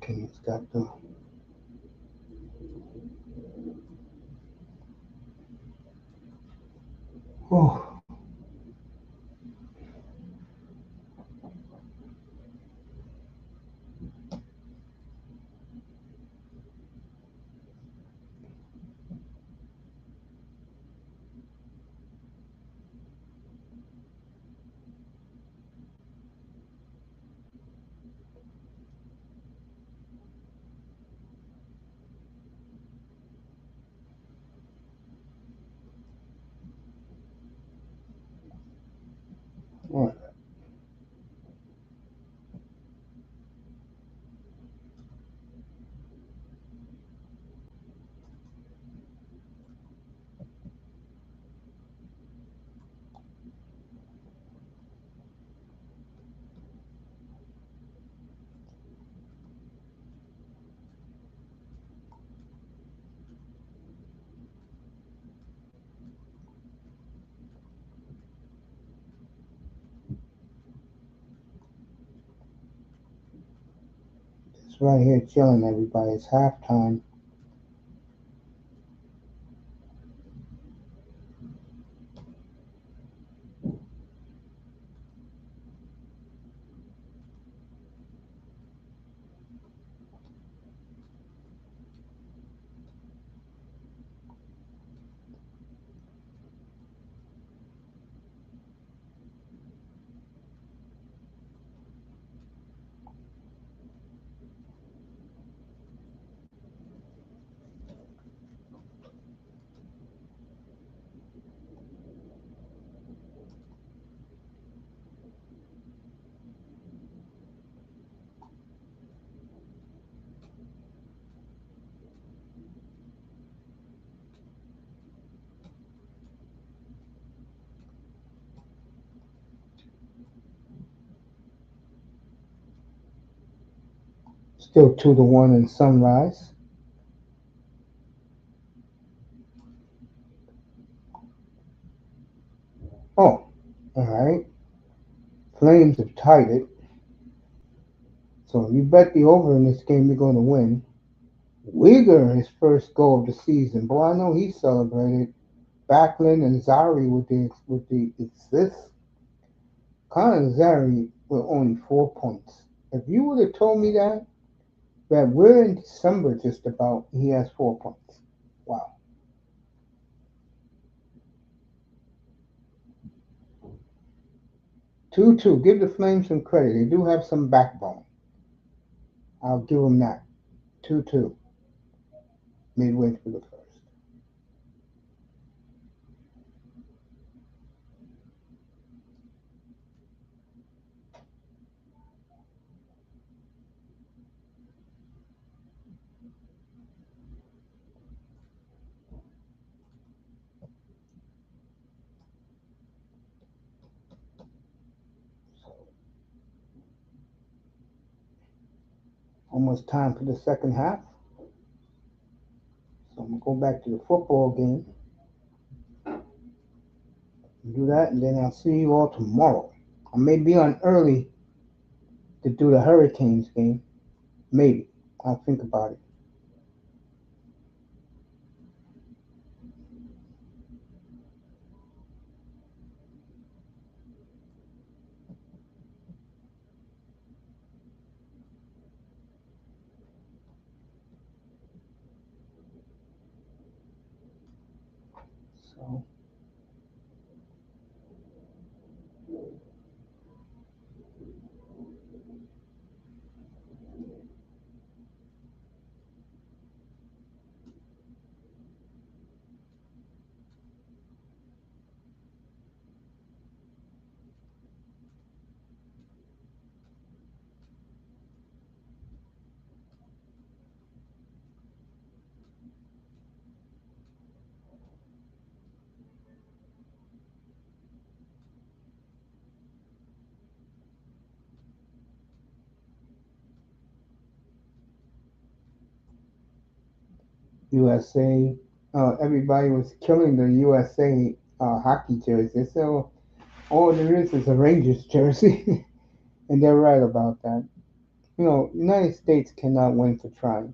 King's got the. Oh, Just right here chilling, everybody. It's halftime. Still 2-1 in Sunrise. Oh, all right. Flames have tied it. So you bet the over in this game, you're going to win. Uyghur, his first goal of the season. Boy, I know he celebrated. Backlund and Zari with the assists. Connor Zari with only 4 points. If you would have told me that we're in December just about, he has 4 points. Wow. 2-2. Give the Flames some credit. They do have some backbone. I'll give them that. 2-2. Midway through the first. Almost time for the second half. So I'm going to go back to the football game. Do that, and then I'll see you all tomorrow. I may be on early to do the Hurricanes game. Maybe. I'll think about it. So USA, everybody was killing the USA hockey jersey. So all there is a Rangers jersey, and they're right about that. You know, United States cannot win for trying.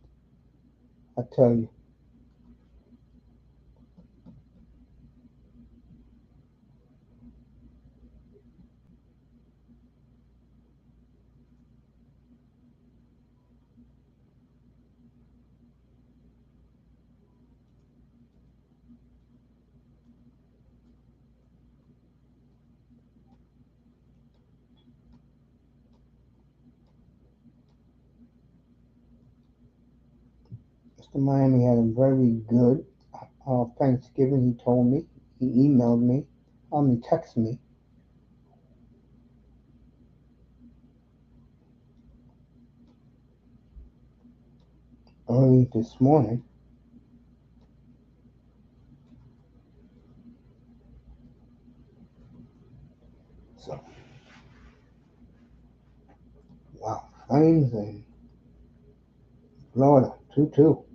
I tell you. Mr. Miami had a very good Thanksgiving. He told me. He emailed me. He texted me early this morning. So, wow. Flames and Florida, 2-2.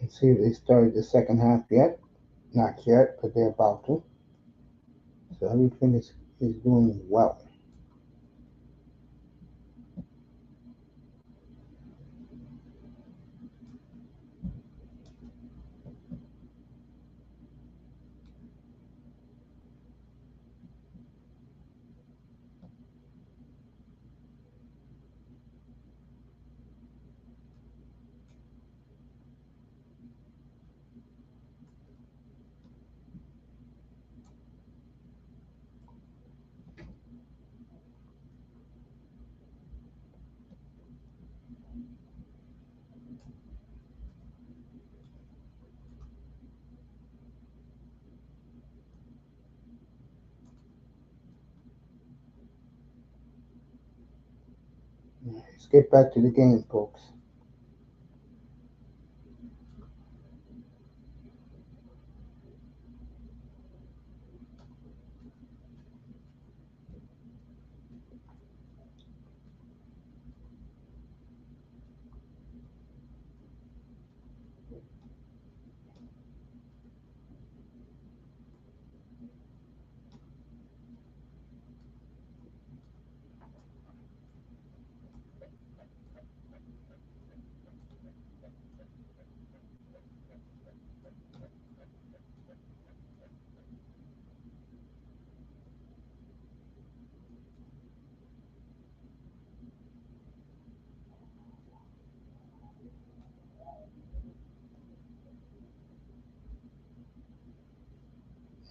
See if they started the second half yet. Not yet, but they're about to. So everything is doing well. Let's get back to the game, folks.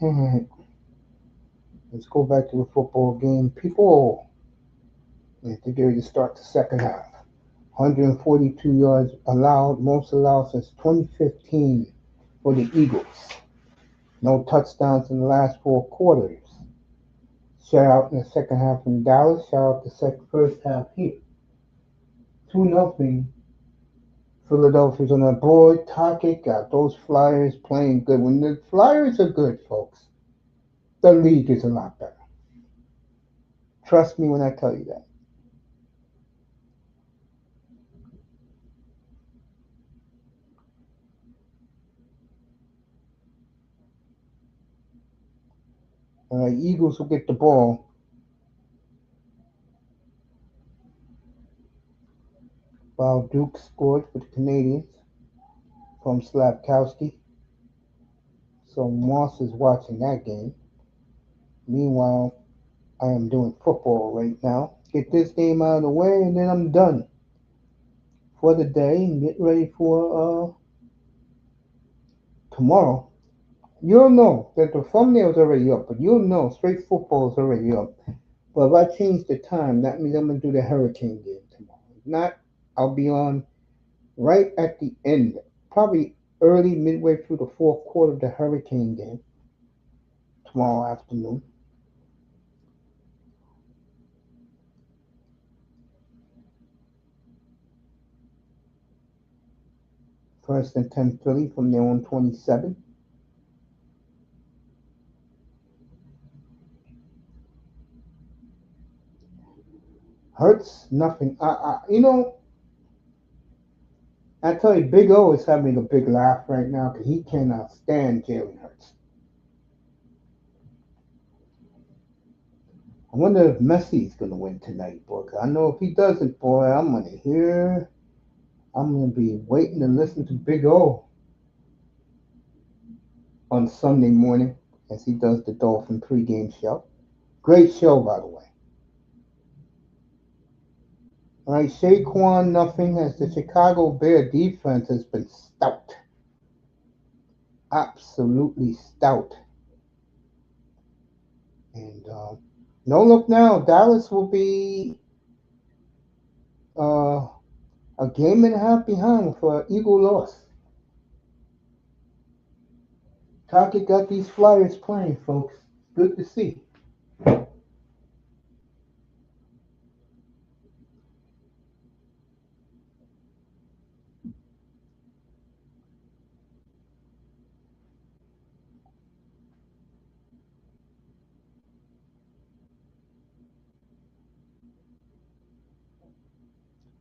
All right, let's go back to the football game. People, I think they're ready to start the second half. 142 yards allowed, most allowed since 2015 for the Eagles. No touchdowns in the last four quarters. Shout out in the second half from Dallas. Shout out the first half here. 2-0. Philadelphia's on the board. Target got those Flyers playing good. When the Flyers are good, folks, the league is a lot better. Trust me when I tell you that. Eagles will get the ball. While Duke scored for the Canadians from Slapkowski. So Moss is watching that game. Meanwhile, I am doing football right now. Get this game out of the way, and then I'm done for the day and get ready for tomorrow. You'll know that the thumbnail is already up, but you'll know straight football is already up. But if I change the time, that means I'm going to do the Hurricane game tomorrow. If not, I'll be on right at the end, probably early, midway through the fourth quarter of the Hurricane game tomorrow afternoon. First and 10 Philly from their own 27. Hurts, nothing. I tell you, Big O is having a big laugh right now because he cannot stand Jalen Hurts. I wonder if Messi's going to win tonight, boy. 'Cause I know if he doesn't, boy, I'm going to be waiting to listen to Big O on Sunday morning as he does the Dolphin pregame show. Great show, by the way. All right, Saquon, nothing, as the Chicago Bear defense has been stout. Absolutely stout. And no look now, Dallas will be uh, a game and a half behind for Eagle loss. Target got these Flyers playing, folks. Good to see.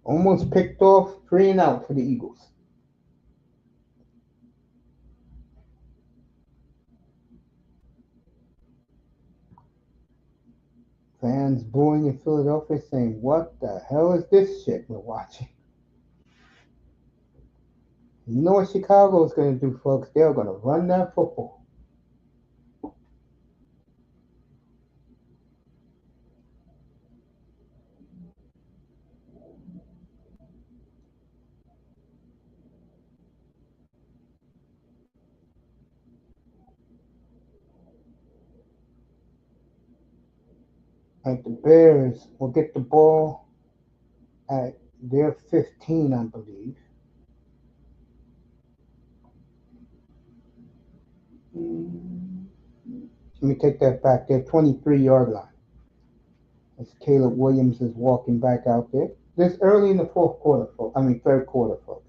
Almost picked off 3 and out for the Eagles. Fans booing in Philadelphia saying, "What the hell is this shit we're watching?" You know what Chicago's going to do, folks? They're going to run that football. Like the Bears will get the ball at their 15, I believe. Let me take that back. Their 23-yard line. As Caleb Williams is walking back out there. This early in the third quarter, folks.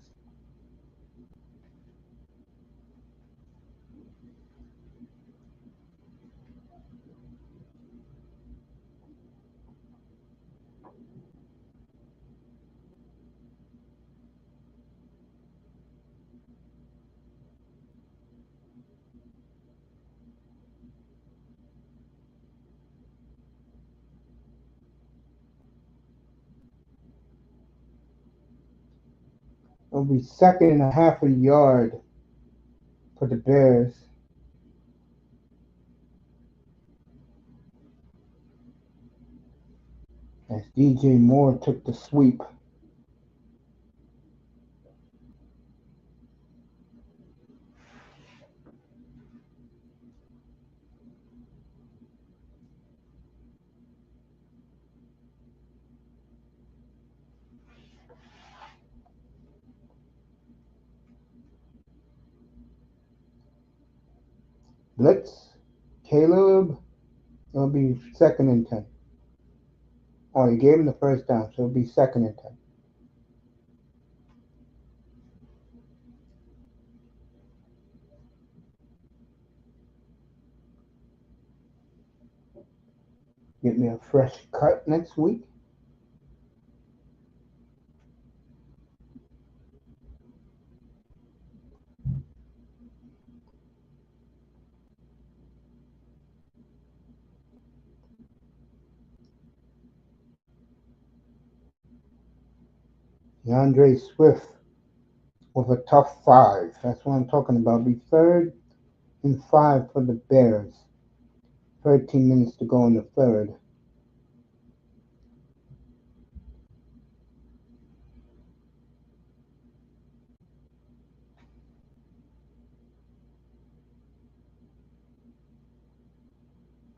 It'll be second and a half a yard for the Bears. As DJ Moore took the sweep. Blitz. Caleb. It'll be second and 10. Oh, he gave him the first down, so it'll be second and 10. Get me a fresh cut next week. DeAndre Swift with a tough 5. That's what I'm talking about. Be third and 5 for the Bears. 13 minutes to go in the third.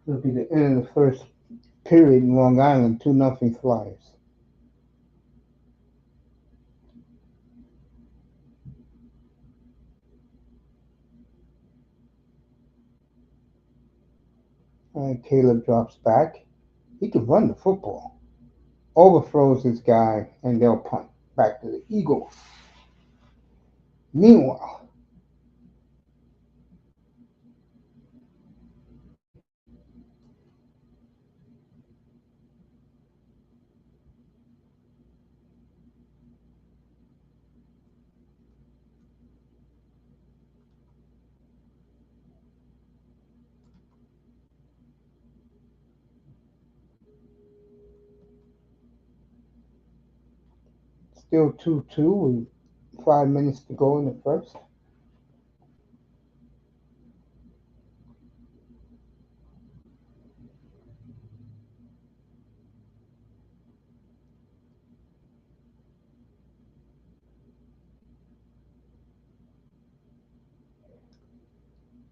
It'll be the end of the first period in Long Island. 2-0 Flyers. Caleb drops back. He can run the football. Overthrows this guy, and they'll punt back to the Eagles. Meanwhile, still 2-2 with 5 minutes to go in the first.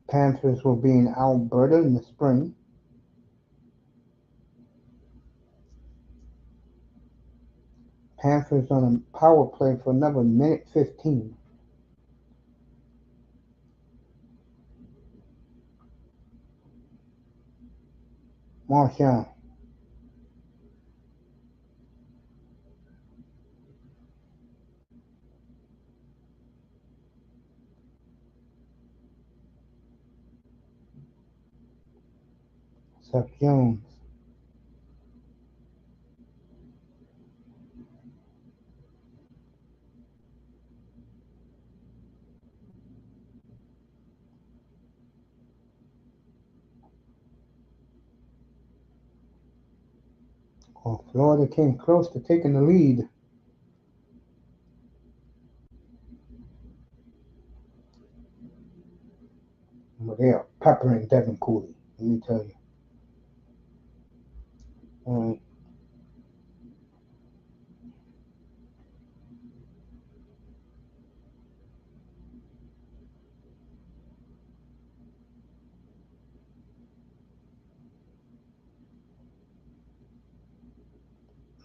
Panthers will be in Alberta in the spring. Panthers on a power play for another minute 15. Marchand. Seth Jones. Well, Florida came close to taking the lead. But they are peppering Devin Cooley, let me tell you.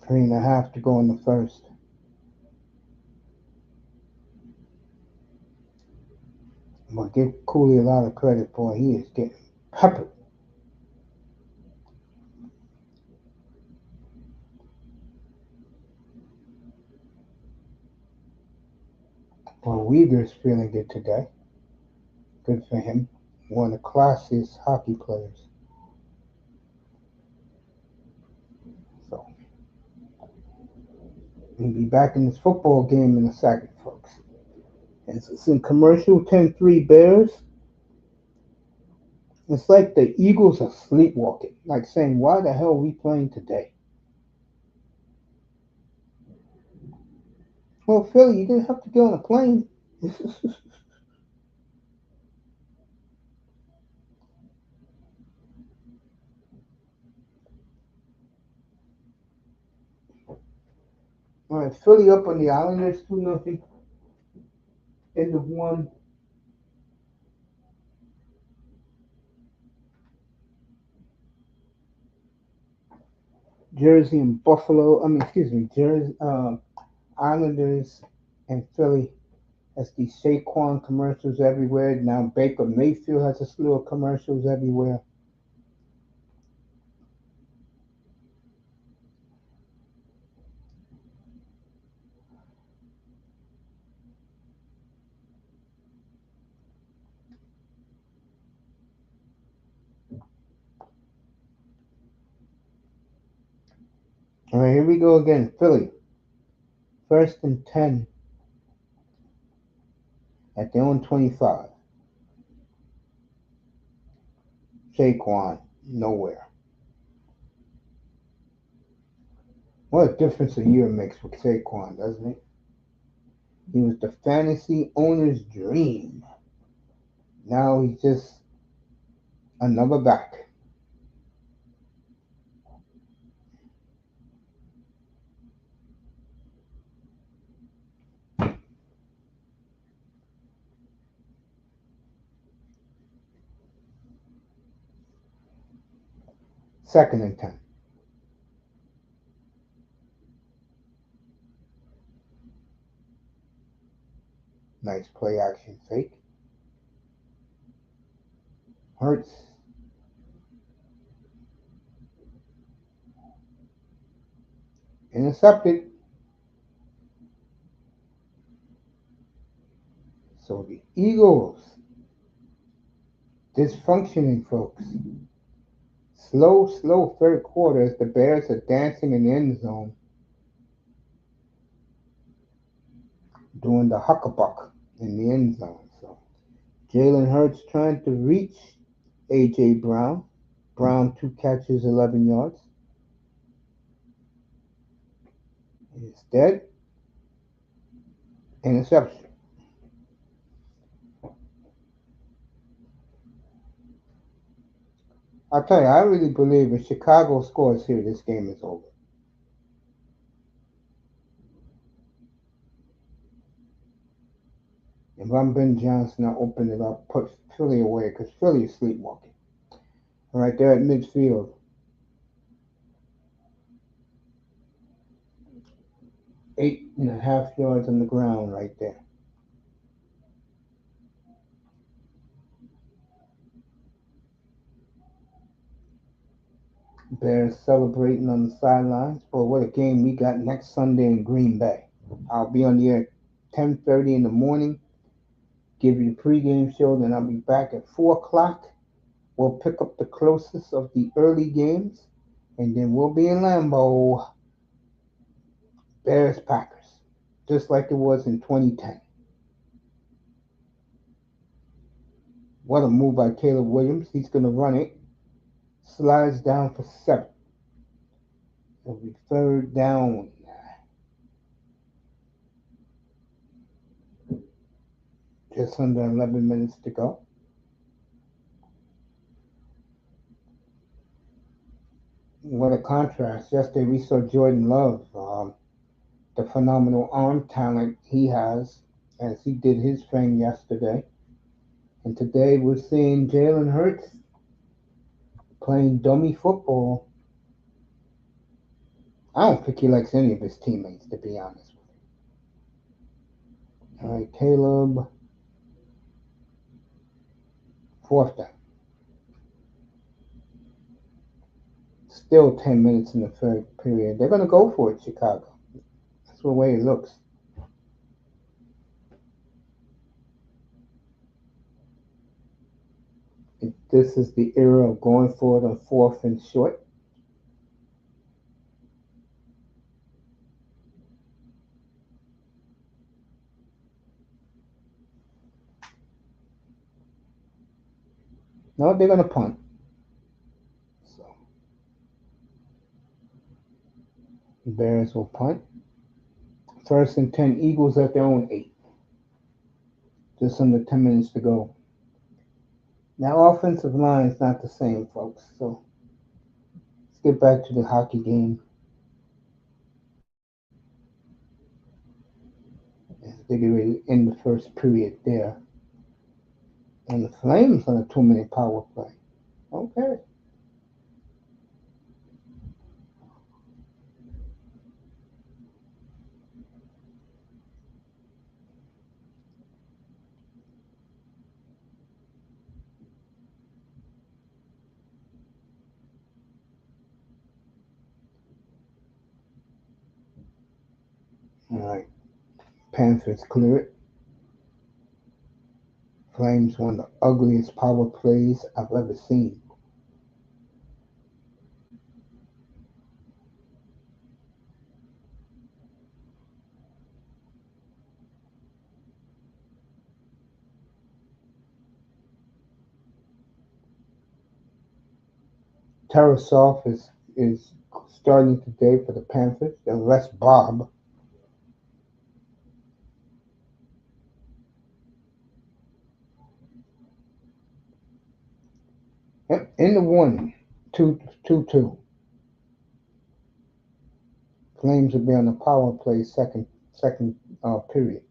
3.5 to go in the first. But give Cooley a lot of credit for it. He is getting peppered. Well, Uyghur's feeling good today. Good for him. One of the classiest hockey players. So we'll be back in this football game in a second, folks. It's in commercial 10-3 Bears. It's like the Eagles are sleepwalking, like saying, why the hell are we playing today? Well, Philly, you didn't have to get on a plane. All right, Philly up on the Islanders 2-0. End of one. Jersey and Buffalo. Jersey, Islanders and Philly. That's these Saquon commercials everywhere. Now Baker Mayfield has a slew of commercials everywhere. All right, here we go again. Philly. 1st and 10 at their own 25. Saquon, nowhere. What a difference a year makes with Saquon, doesn't it? He was the fantasy owner's dream. Now he's just another back. Second and 10. Nice play action fake. Hurts. Intercepted. So the Eagles, dysfunctioning, folks. Slow third quarter as the Bears are dancing in the end zone, doing the huckabuck in the end zone. So Jalen Hurts trying to reach A.J. Brown. Brown 2 catches, 11 yards. Instead, interception. I'll tell you, I really believe if Chicago scores here, this game is over. If I'm Ben Johnson, I'll open it up, put Philly away, because Philly is sleepwalking. All right, they're at midfield. 8.5 yards on the ground right there. Bears celebrating on the sidelines. Boy, what a game we got next Sunday in Green Bay. I'll be on the air at 10:30 in the morning, give you the pregame show, then I'll be back at 4 o'clock. We'll pick up the closest of the early games, and then we'll be in Lambeau. Bears Packers, just like it was in 2010. What a move by Caleb Williams. He's going to run it. Slides down for 7. It'll be third down. Just under 11 minutes to go. What a contrast. Yesterday we saw Jordan Love, the phenomenal arm talent he has, as he did his thing yesterday. And today we're seeing Jalen Hurts playing dummy football. I don't think he likes any of his teammates, to be honest with you. All right, Caleb. Fourth down. Still 10 minutes in the third period. They're going to go for it, Chicago. That's the way it looks. This is the era of going for it on fourth and short. No, they're going to punt. So, the Bears will punt. First and 10, Eagles at their own 8. Just under 10 minutes to go. Now, offensive line is not the same, folks. So, let's get back to the hockey game. As they get ready to end the first period there. And the Flames on a 2-minute power play. Okay. All right. Panthers clear it. Flames one of the ugliest power plays I've ever seen. Tarasov is starting today for the Panthers. And Les Bob. Yep, in the one. 2-2. Flames will be on the power play second period.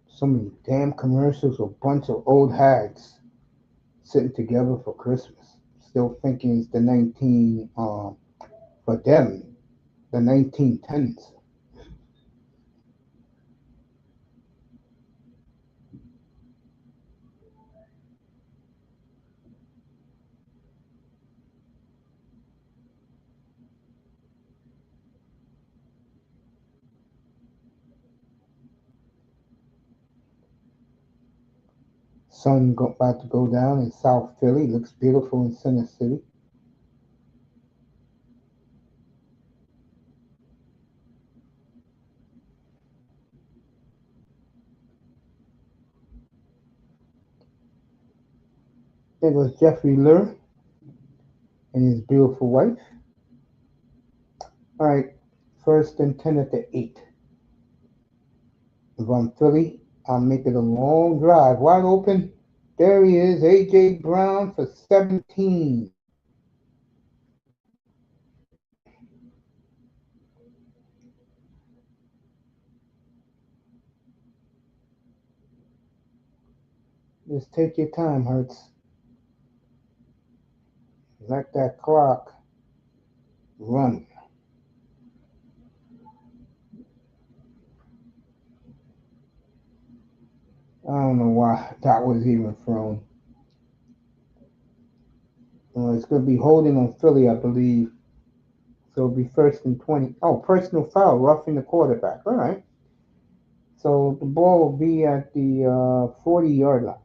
So many damn commercials with a bunch of old hags sitting together for Christmas. Still thinking it's the for them, the 1910s. Sun about to go down in South Philly. Looks beautiful in Center City. There goes Jeffrey Lur and his beautiful wife. All right, first and 10 at the 8. If I'm Philly, I'll make it a long drive. Wide open. There he is, A.J. Brown for 17. Just take your time, Hurts. Let that clock run. I don't know why that was even thrown. It's going to be holding on Philly, I believe. So it'll be first and 20. Oh, personal foul, roughing the quarterback. All right. So the ball will be at the 40-yard line.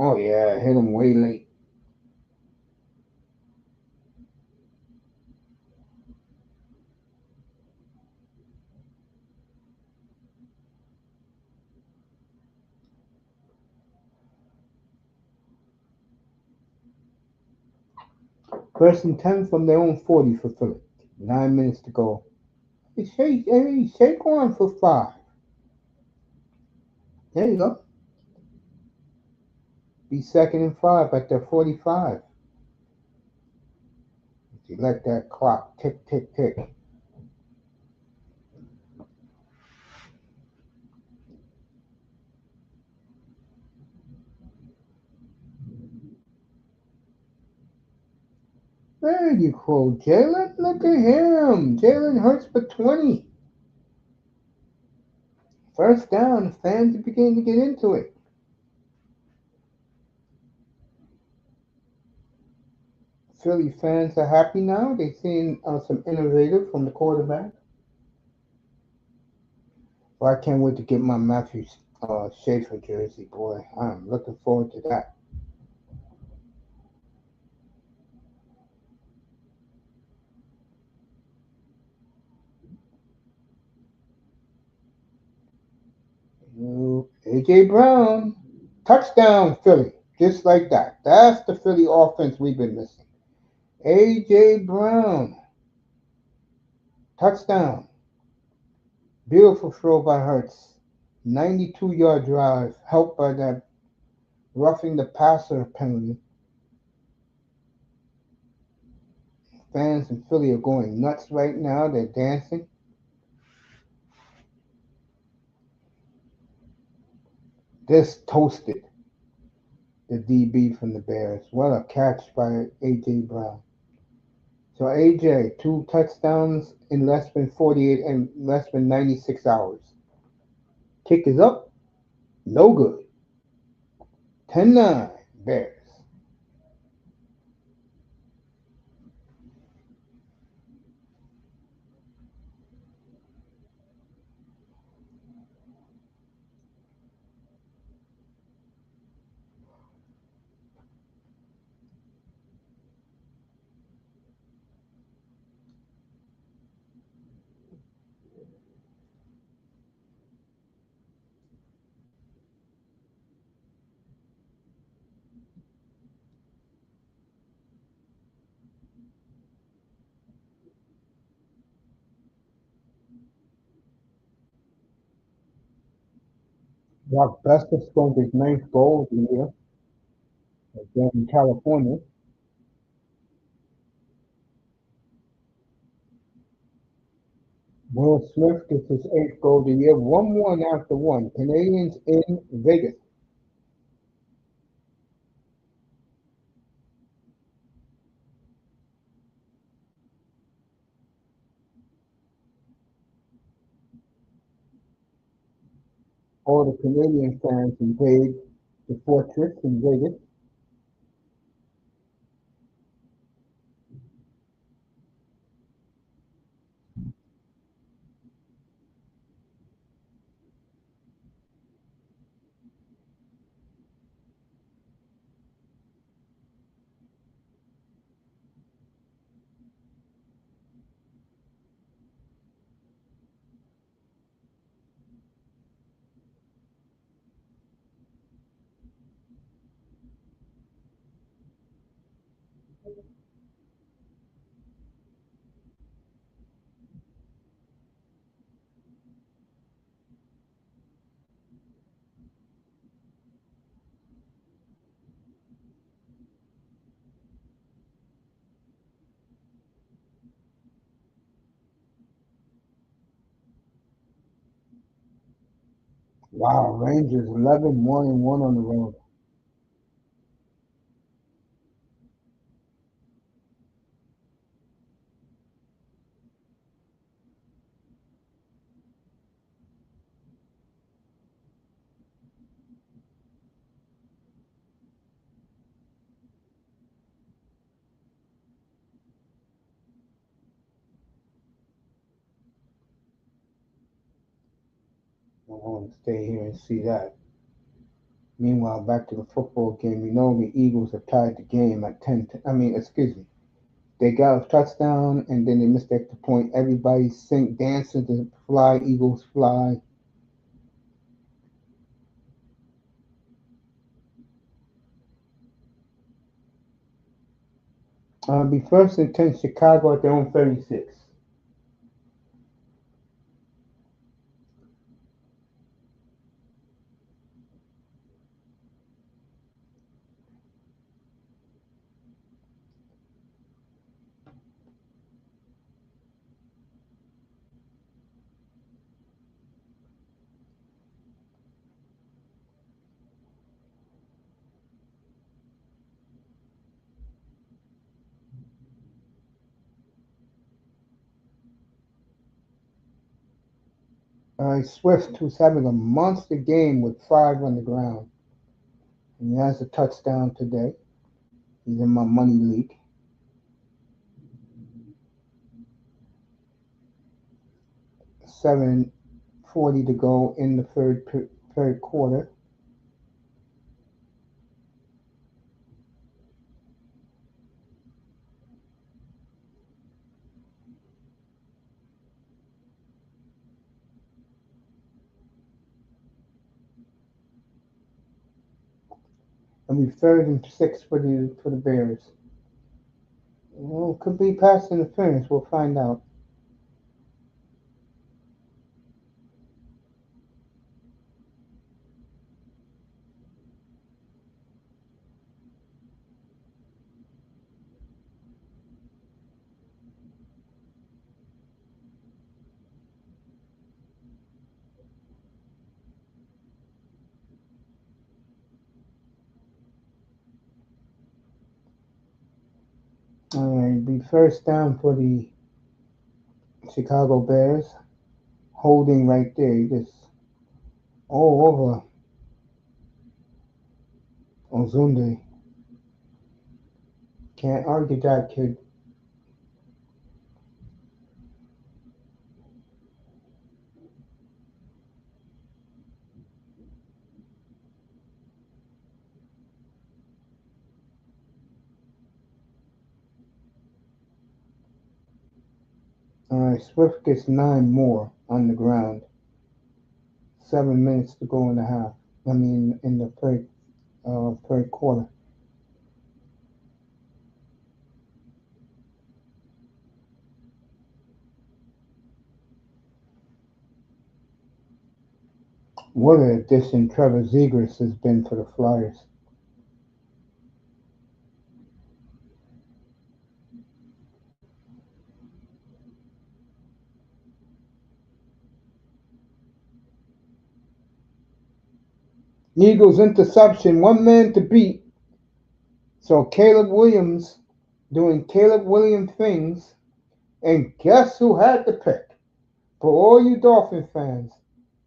Oh yeah, hit him way late. First and 10 from their own 40 for Philly. 9 minutes to go. Hey, Saquon for 5. There you go. Be second and 5 at their 45. If you let that clock tick, tick, tick. There you go, Jalen. Look at him. Jalen Hurts for 20. First down. The fans are beginning to get into it. Philly fans are happy now. They're seeing some innovative from the quarterback. Well, I can't wait to get my Matthew Schaefer jersey, boy. I'm looking forward to that. A.J. Brown, touchdown, Philly. Just like that. That's the Philly offense we've been missing. A.J. Brown, touchdown. Beautiful throw by Hurts. 92-yard drive, helped by that roughing the passer penalty. Fans in Philly are going nuts right now. They're dancing. This toasted the DB from the Bears. What a catch by A.J. Brown. So A.J., 2 touchdowns in less than 48 and less than 96 hours. Kick is up. No good. 10-9 Bears. Brock Besser scored his ninth goal of the year again in California. Will Smith gets his eighth goal of the year. 1-1 after one. Canadians in Vegas. All the Canadian fans invade the fortress in Vegas. Wow, Rangers 11 1-1 on the road. I want to stay here and see that. Meanwhile, back to the football game. You know the Eagles have tied the game at 10. I mean, excuse me. They got a touchdown and then they missed the extra point. Everybody sing, dancing to fly, Eagles fly. Be first and 10, Chicago at their own 36. Swift, who's having a monster game with 5 on the ground. And he has a touchdown today. He's in my money league. 7:40 to go in the third quarter. And we 3rd and 6 for the Bears. Well, could be pass interference. We'll find out. All right, be first down for the Chicago Bears. Holding right there. Just all over Ozunde. Can't argue that, kid. All right, Swift gets 9 more on the ground. 7 minutes to go in the half. I mean, in the third quarter. What an addition Trevor Zegers has been for the Flyers. Eagles interception, 1 man to beat. So Caleb Williams doing Caleb Williams things. And guess who had the pick? For all you Dolphin fans,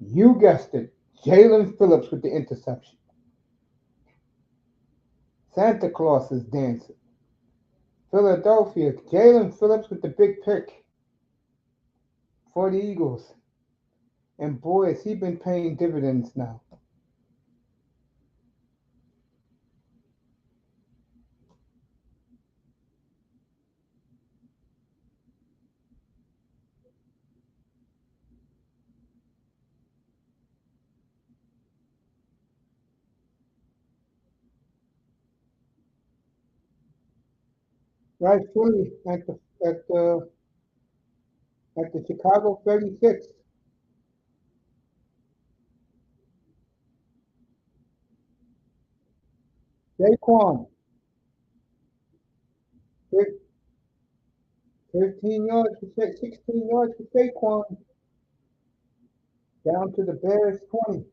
you guessed it. Jalen Phillips with the interception. Santa Claus is dancing. Philadelphia, Jalen Phillips with the big pick for the Eagles. And boy, has he been paying dividends now. Right, fully at the at the Chicago 36. Saquon, 13 yards for 16 yards for Saquon, down to the Bears 20.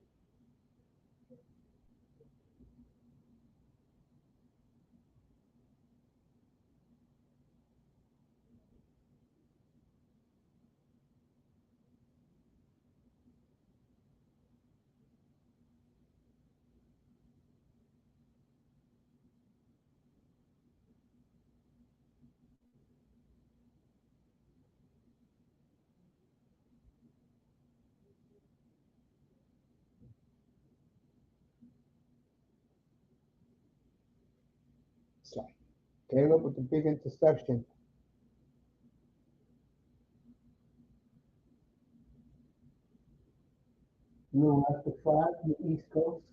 So Caleb with the big interception. New after 5 on the East Coast.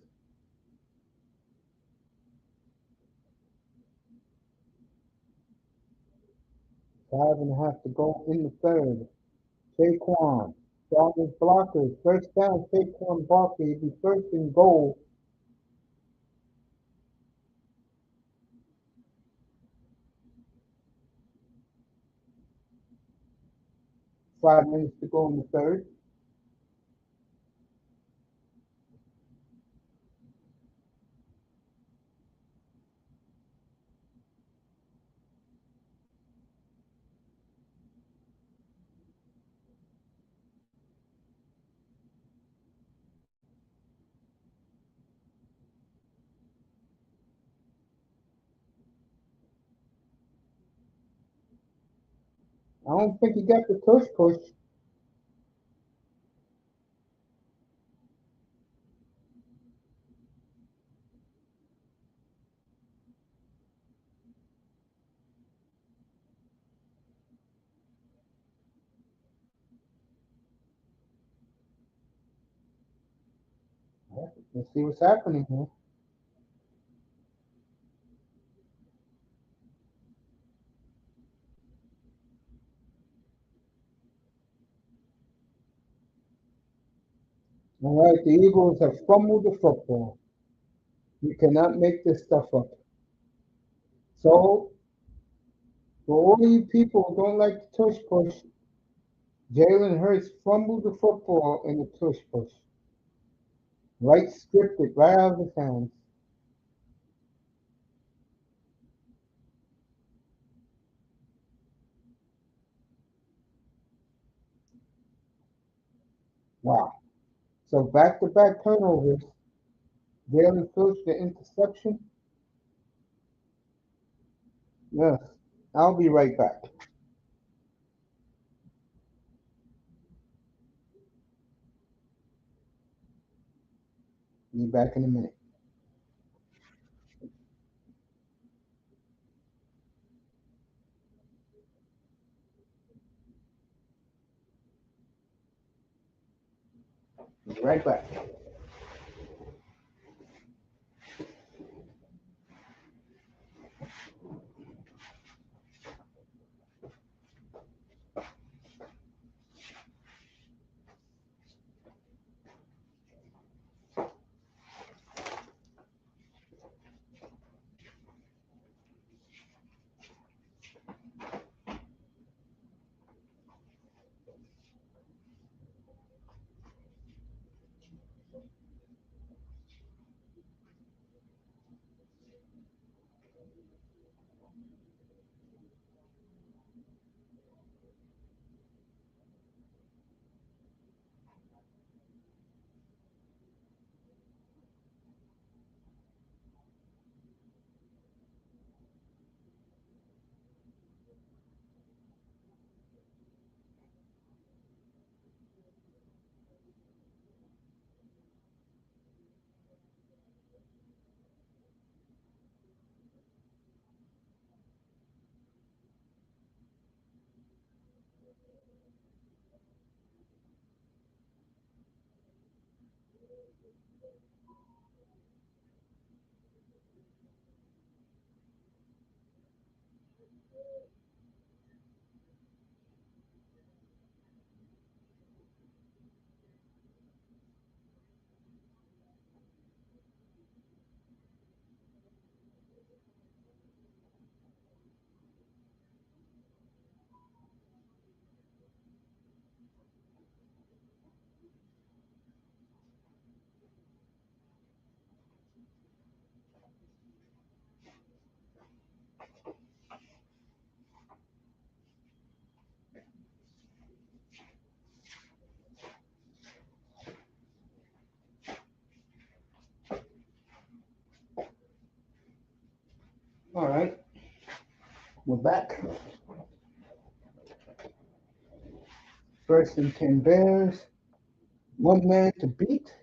5.5 to go in the third. Saquon. Starting blockers. First down, Saquon Barkley. It'll be first and goal. 5 minutes to go in the third. I don't think he got the tush push. Let's see what's happening here. All right, the Eagles have fumbled the football. You cannot make this stuff up. So, for all you people who don't like the tush push, Jalen Hurts fumbled the football in the tush push. Right scripted, right out of his hands. Wow. So back-to-back turnovers. Jalen Phillips the interception. Yes. I'll be right back. Be back in a minute. Be right back. All right. We're back. First and 10 Bears. One man to beat.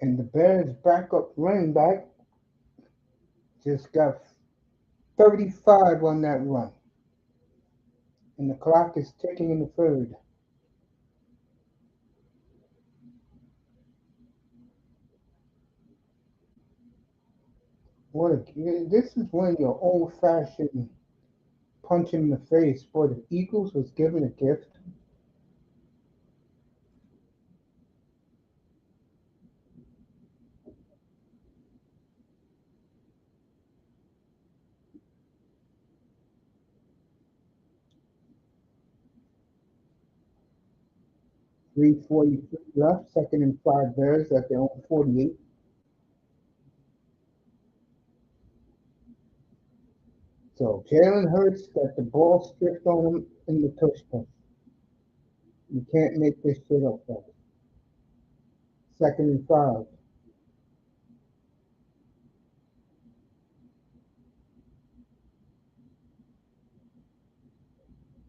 And the Bears backup running back just got 35 on that run. And the clock is ticking in the third. This is one of your old-fashioned punch in the face. Boy, the Eagles was given a gift. .343 left, 2nd and 5 Bears at their own 48. So Jalen Hurts got the ball stripped on him in the tush push. You can't make this shit up, folks. 2nd and 5.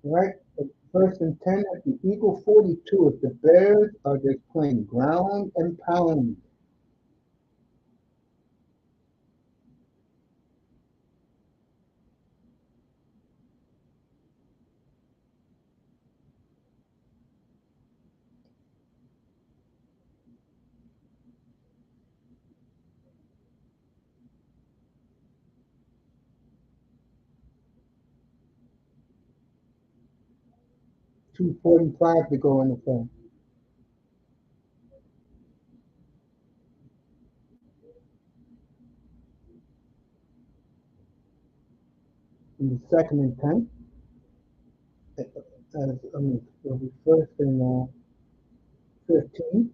Right? 1st and 10 at the Eagle 42. If the Bears are just playing ground and pound. .245 to go in the third. In the 2nd and 10. It'll be 1st and 15.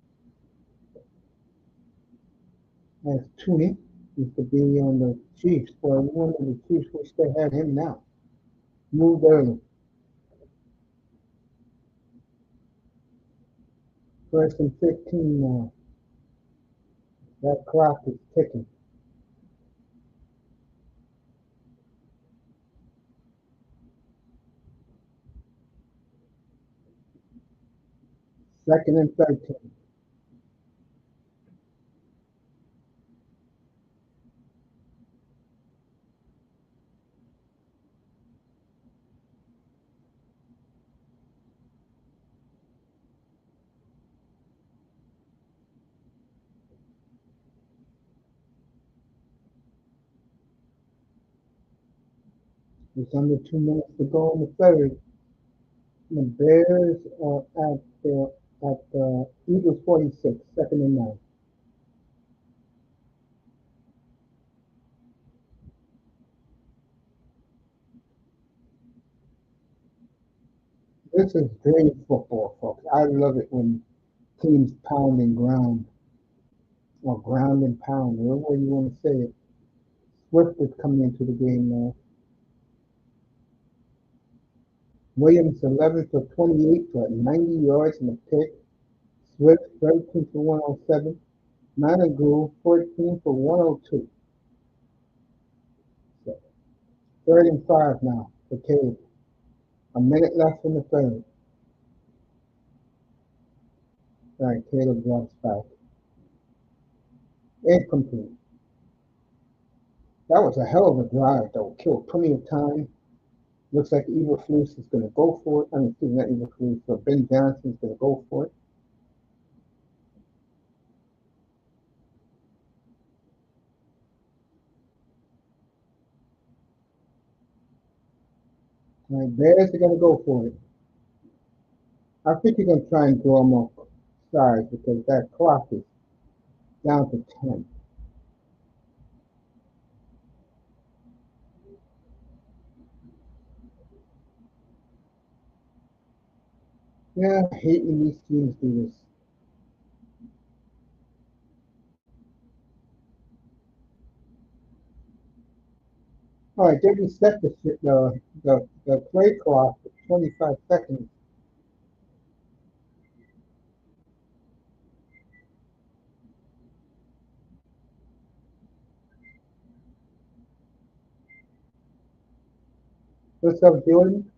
As Tooney used to be on the Chiefs. Boy, one of the Chiefs wish they had him now. Moved early. 1st and 15 now. That clock is ticking. Second and 13. It's under 2 minutes to go in the third. The Bears are at the Eagles 46, 2nd and 9. This is great football, folks. I love it when teams pound and ground, or ground and pound, whatever way you want to say it. Swift is coming into the game now. Williams 11 for 28 for 90 yards and a pick. Swift 13 for 107. Montague 14 for 102. So, 3rd and 5 now for Caleb. A minute left in the third. All right, Caleb drops back. Incomplete. That was a hell of a drive, though. Killed plenty of time. Looks like Eberflus is going to go for it. I mean, excuse me, not Eberflus, but Ben Johnson's going to go for it. All right, Bears are going to go for it. I think you're going to try and draw them off sides because that clock is down to 10. Yeah, I hate when these teams do this. All right, they reset the play clock for 25 seconds. What's up, Jordan?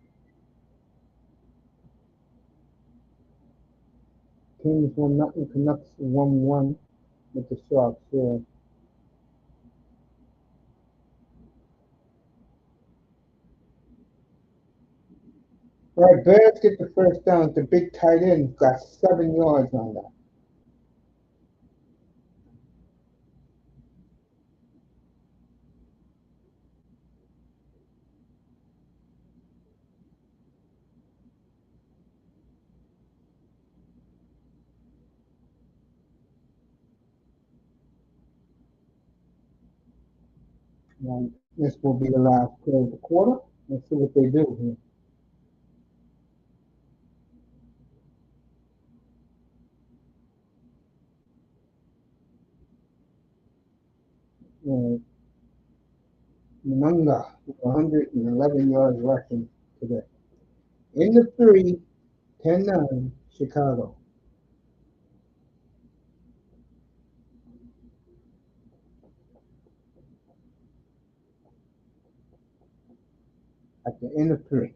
Kings 1-0, Canucks 1-1 with the Sharks. Yeah. All right, Bears get the first down. The big tight end got 7 yards on that. And this will be the last play of the quarter. Let's see what they do here. Munga, 111 yards rushing today. In the 3, 10-9, Chicago. At the end of 3.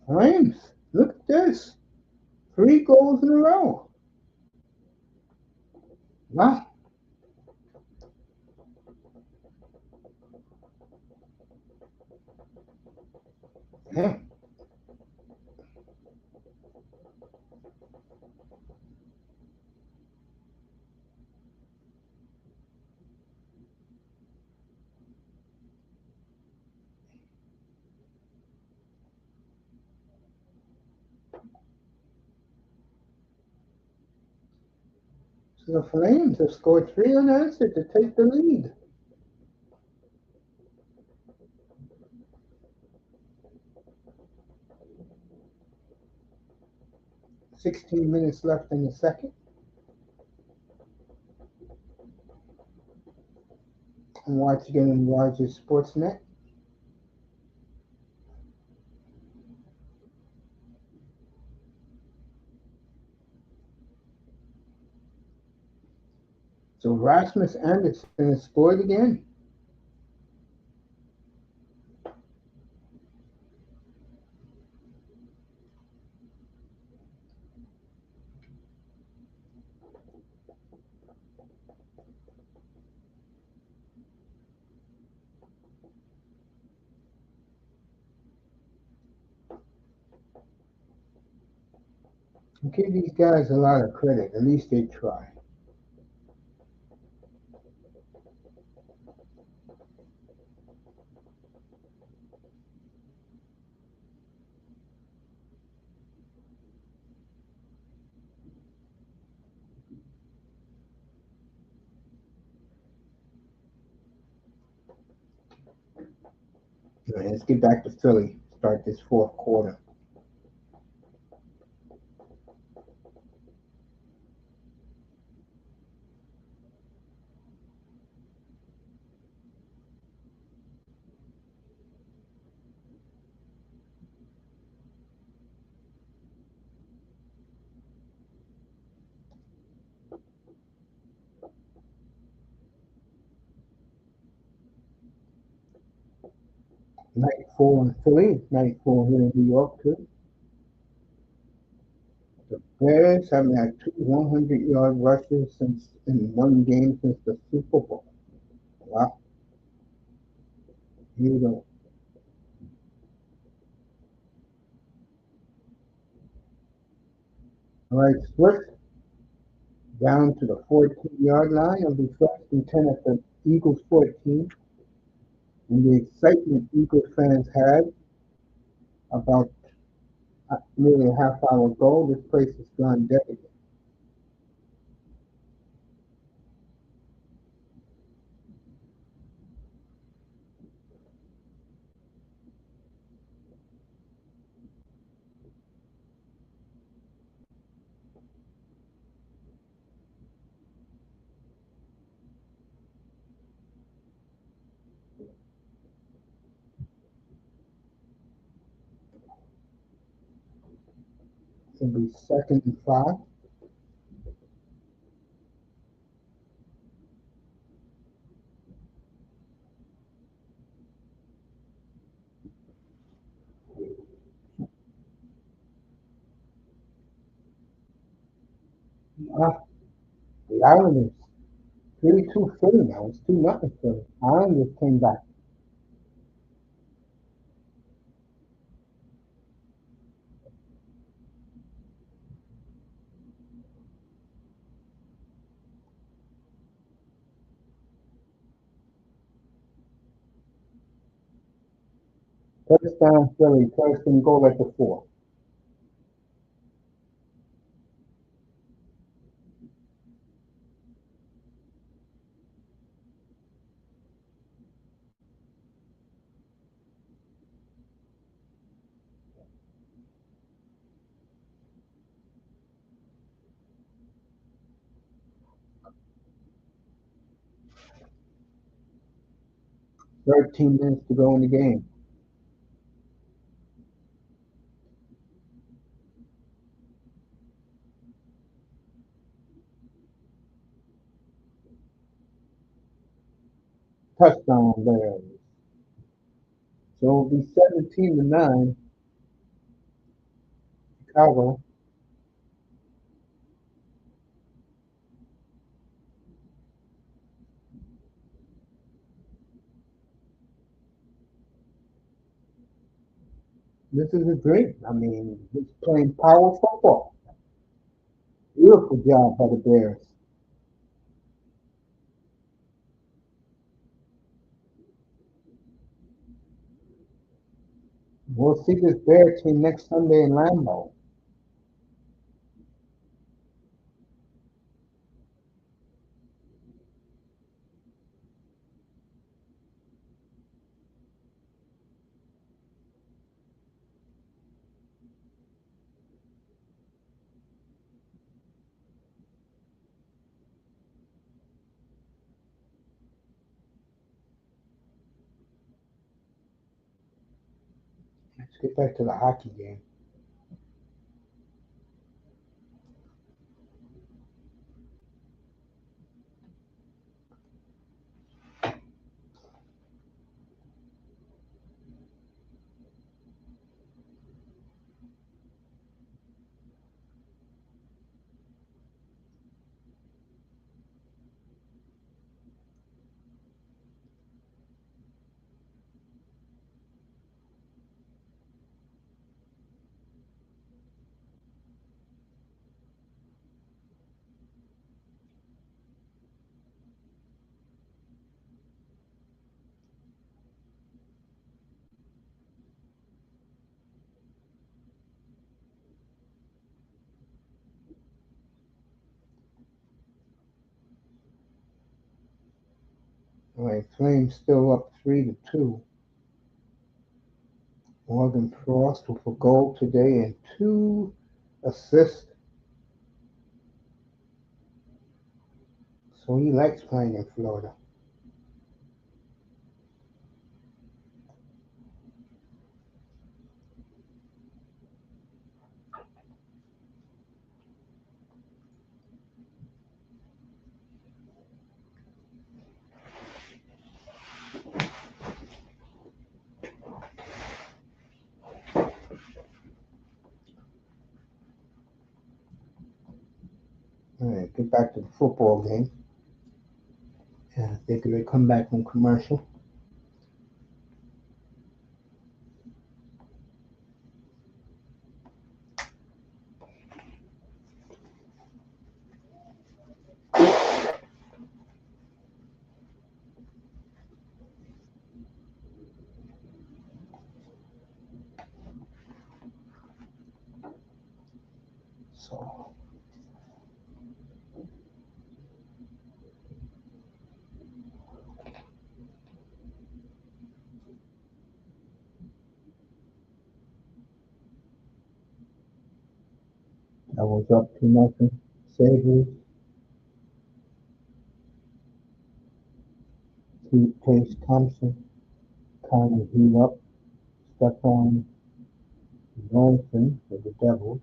Flames, look at this. 3 goals in a row. Wow. Yeah. So the Flames have scored 3 unanswered to take the lead. $16 left in the second. I'm watching it on Rogers Sportsnet. So Rasmus Anderson has scored again. I give these guys a lot of credit. At least they try. All right, let's get back to Philly. Start this fourth quarter. Nightfall in Philly. Nightfall here in New York too. The Bears haven't had 2 100-yard rushes since in one game since the Super Bowl. Wow. Here we go. All right, Swift down to the 14-yard line. It'll be first and 10 at the Eagles 14. And the excitement Eagles fans had about nearly a half hour ago, this place has gone dead again. It'll be second and 5. Ah, the Islanders, 3-2 Philly now. It's 2-0 Philly. Islanders came back. Touchdown Philly, first and goal at the 4. Thirteen minutes to go in the game. Touchdown Bears. So it'll be 17-9. Chicago. This is a dream. I mean, he's playing power football. Beautiful job by the Bears. We'll see this Bear team next Sunday in Lambeau. Let's get back to the hockey game. All right, Flames still up 3-2. Morgan Frost with a goal today and 2 assists. So he likes playing in Florida. All right, get back to the football game. Yeah, I think they come back from commercial. So I was up 2-0. Sabres, Pace Thompson, kind of heat up. Stephon Johnson for the Devils.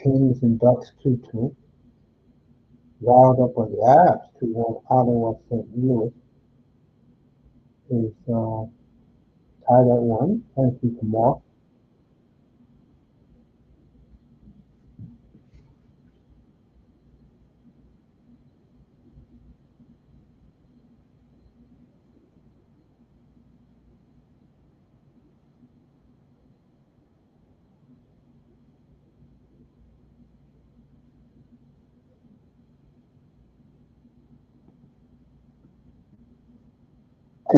Kings and Ducks 2-2. Wild up on the Avs 2-1. Ottawa St. Louis is tied at 1. Thank you for Mark.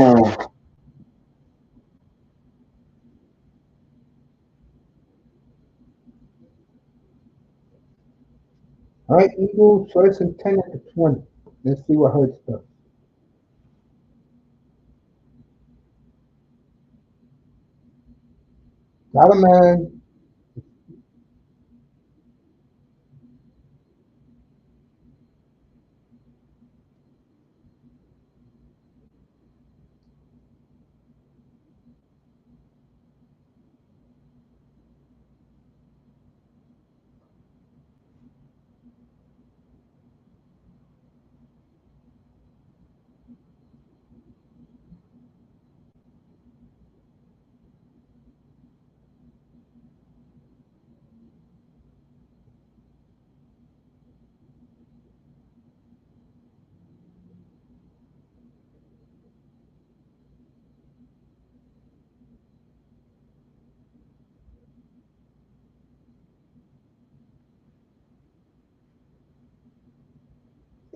All right, Eagles, first and 10 at the 20. Let's see what Hurts does. Got a man.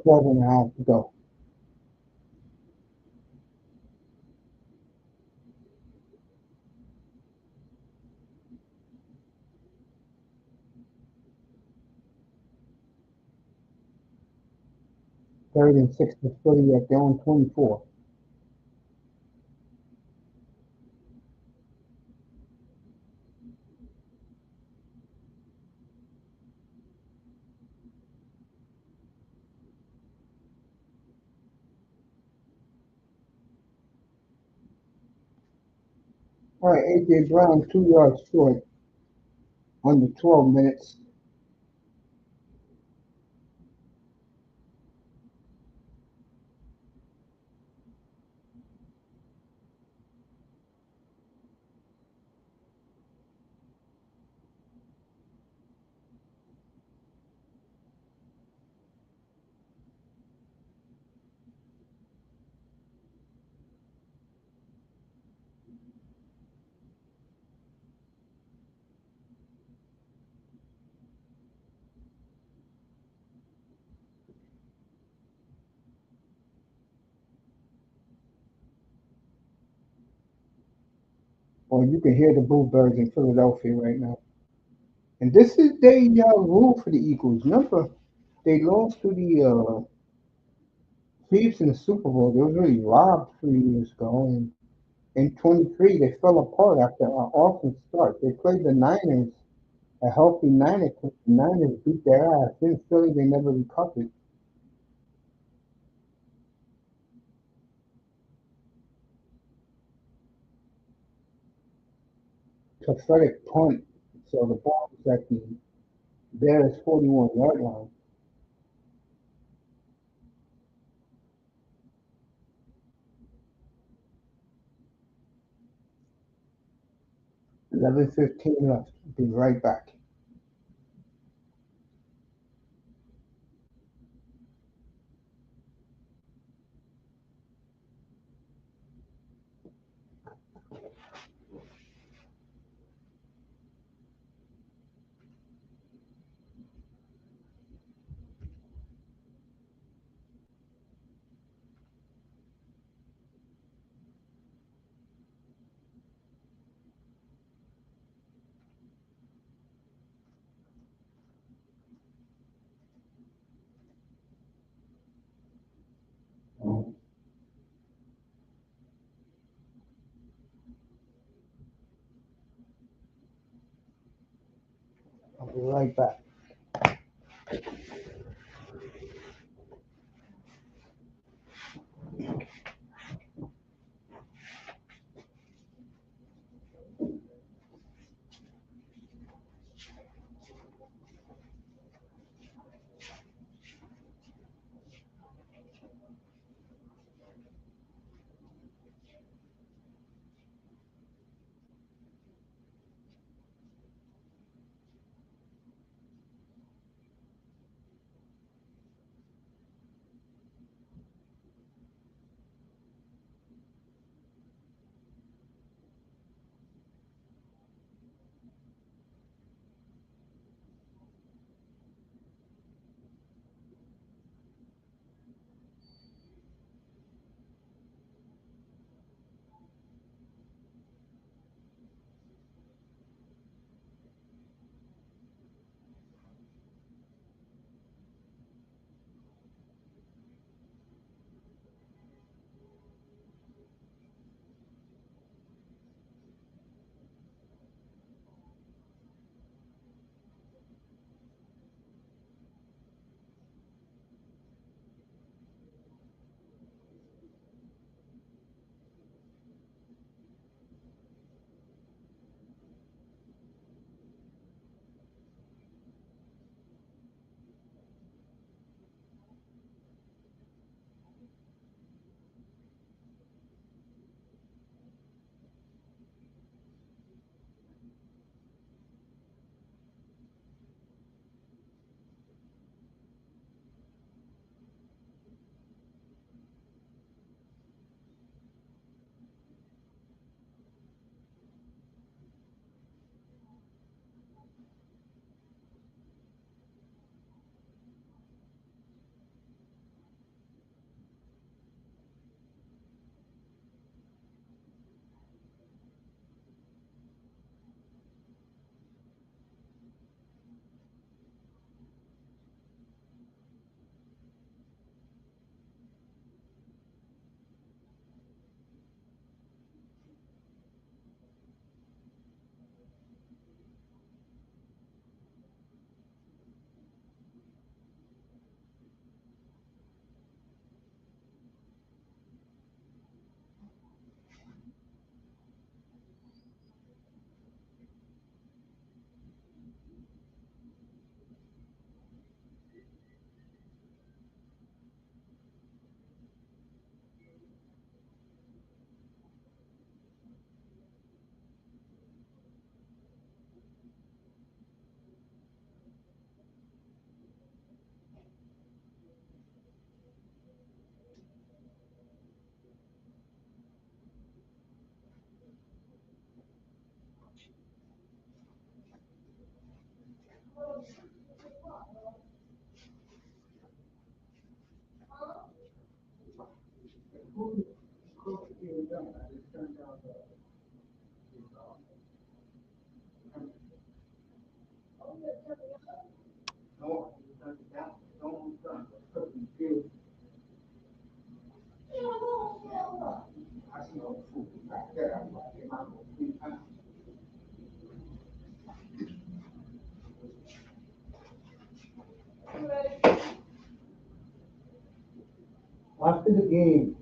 Twelve and a half to go. Third and 6 to Philly at their own 24. All right, A.J. Brown, 2 yards short under 12 minutes. Or you can hear the Bluebirds in Philadelphia right now. And this is their rule for the Eagles. Remember, they lost to the Chiefs in the Super Bowl. They was really robbed 3 years ago. And in 23, they fell apart after an awesome start. They played the Niners, a healthy Niners. The Niners beat their ass. In Philly, they never recovered. Pathetic punt. So the ball was at the Bears' 41-yard line. 11:15 left. Be right back. I'll be right back. After the game,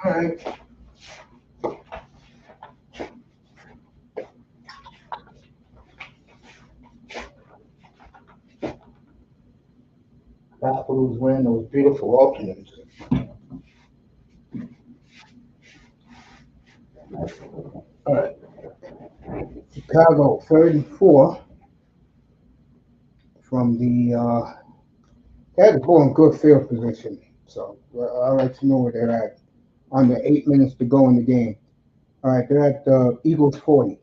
all right. Buffalo's wearing those beautiful openings. All right. Chicago 34 from the they had the ball in good field position. So I like to know where they're at. Under 8 minutes to go in the game. All right, they're at the Eagles 40.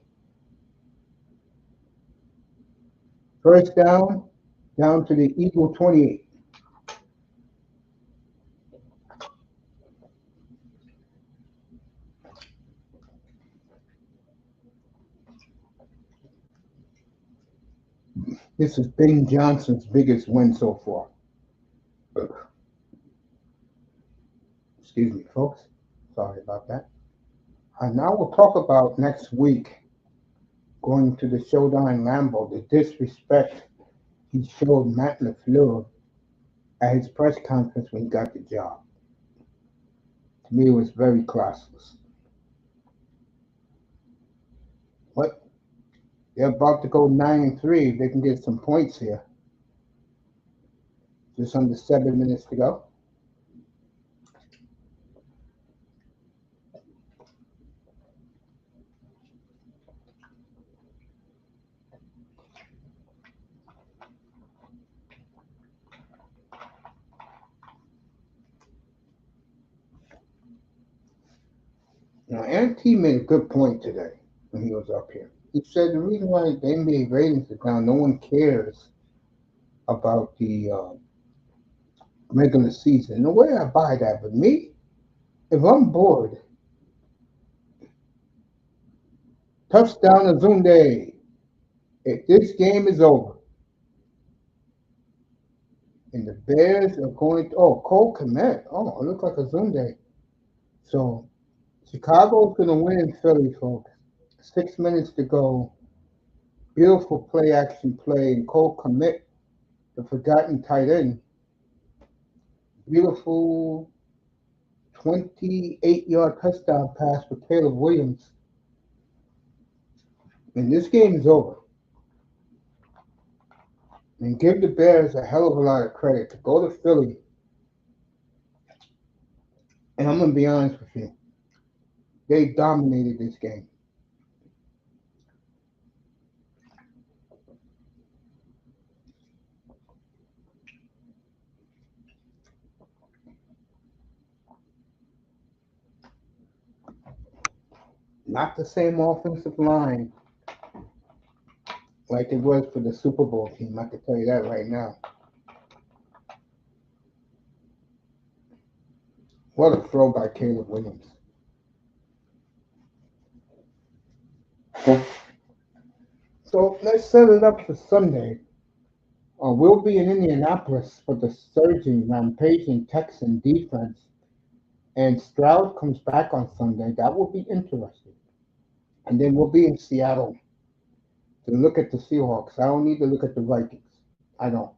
First down to the Eagle 28. This is Ben Johnson's biggest win so far. Excuse me, folks. Sorry about that. And now we'll talk about next week going to the Showdown in Lambeau, the disrespect he showed Matt LaFleur at his press conference when he got the job. To me, it was very classless. But they're about to go 9-3. If they can get some points here. Just under 7 minutes to go. Now, N.F.C made a good point today when he was up here. He said the reason why the NBA ratings are down, no one cares about the regular season. The way I buy that, but me, if I'm bored, touchdown to Zunde. If this game is over, and the Bears are going to, Cole Kmet. Oh, it looks like a Zunde. So Chicago's going to win in Philly, folks. 6 minutes to go. Beautiful play action play, and Cole Kmet, the forgotten tight end. Beautiful 28-yard touchdown pass for Caleb Williams. And this game is over. And give the Bears a hell of a lot of credit to go to Philly. And I'm going to be honest with you. They dominated this game. Not the same offensive line like it was for the Super Bowl team. I can tell you that right now. What a throw by Caleb Williams. So let's set it up for Sunday. We'll be in Indianapolis for the surging, rampaging Texan defense. And Stroud comes back on Sunday. That will be interesting. And then we'll be in Seattle to look at the Seahawks. I don't need to look at the Vikings. I don't.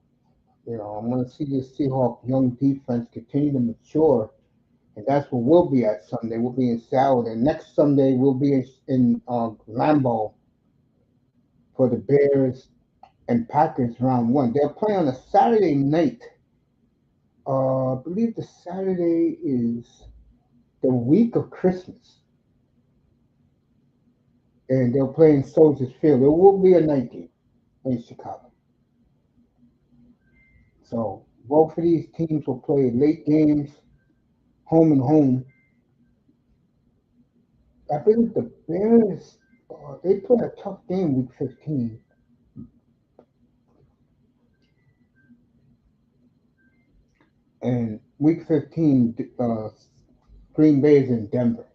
I'm going to see this Seahawks young defense continue to mature And that's where we'll be at Sunday. We'll be in Salad. And next Sunday, we'll be in Lambeau for the Bears and Packers round one. They'll play on a Saturday night. I believe the Saturday is the week of Christmas. And they'll play in Soldiers Field. There will be a night game in Chicago. So both of these teams will play late games, home and home. I believe the Bears, they play a tough game week 15. And week 15, Green Bay is in Denver.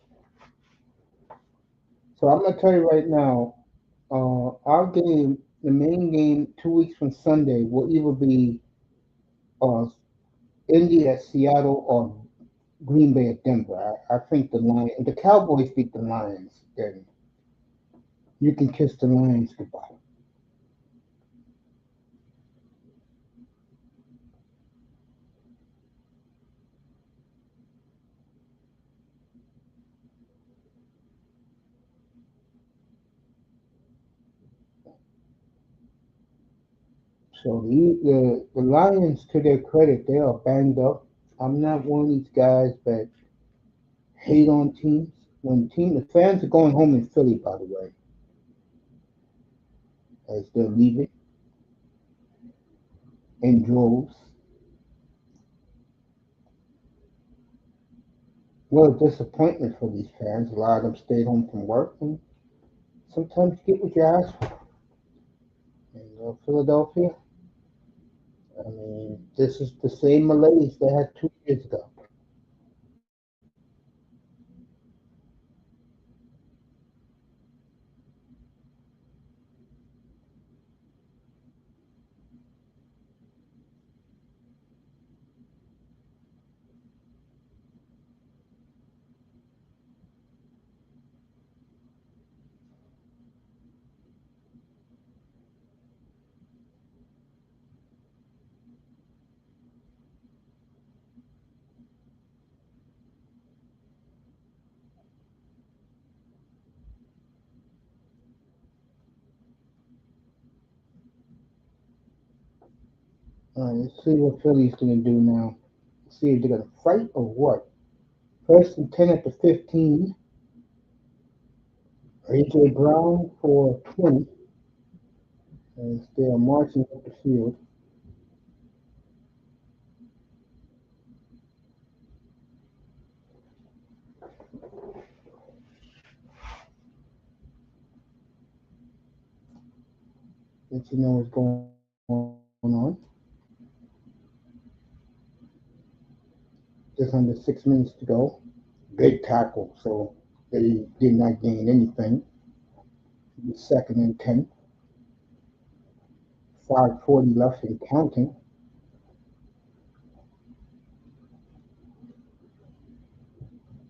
So I'm going to tell you right now, our game, the main game 2 weeks from Sunday, will either be uh, Indy at Seattle or Green Bay at Denver. I think the Cowboys beat the Lions, then you can kiss the Lions goodbye. So the Lions, to their credit, they are banged up. I'm not one of these guys that hate on teams. The fans are going home in Philly, by the way, as they're leaving in droves. What a disappointment for these fans. A lot of them stayed home from work, and sometimes you get what you ask for. And Philadelphia, I mean, this is the same malaise they had 2 years ago. All right, let's see what Philly's going to do now. See if they're going to fight or what. First and 10 at the 15. A.J. Brown for 20 as they are marching up the field. Let you know what's going on. Just under 6 minutes to go. Big tackle, so they did not gain anything. Second and 10. 5:40 left and counting.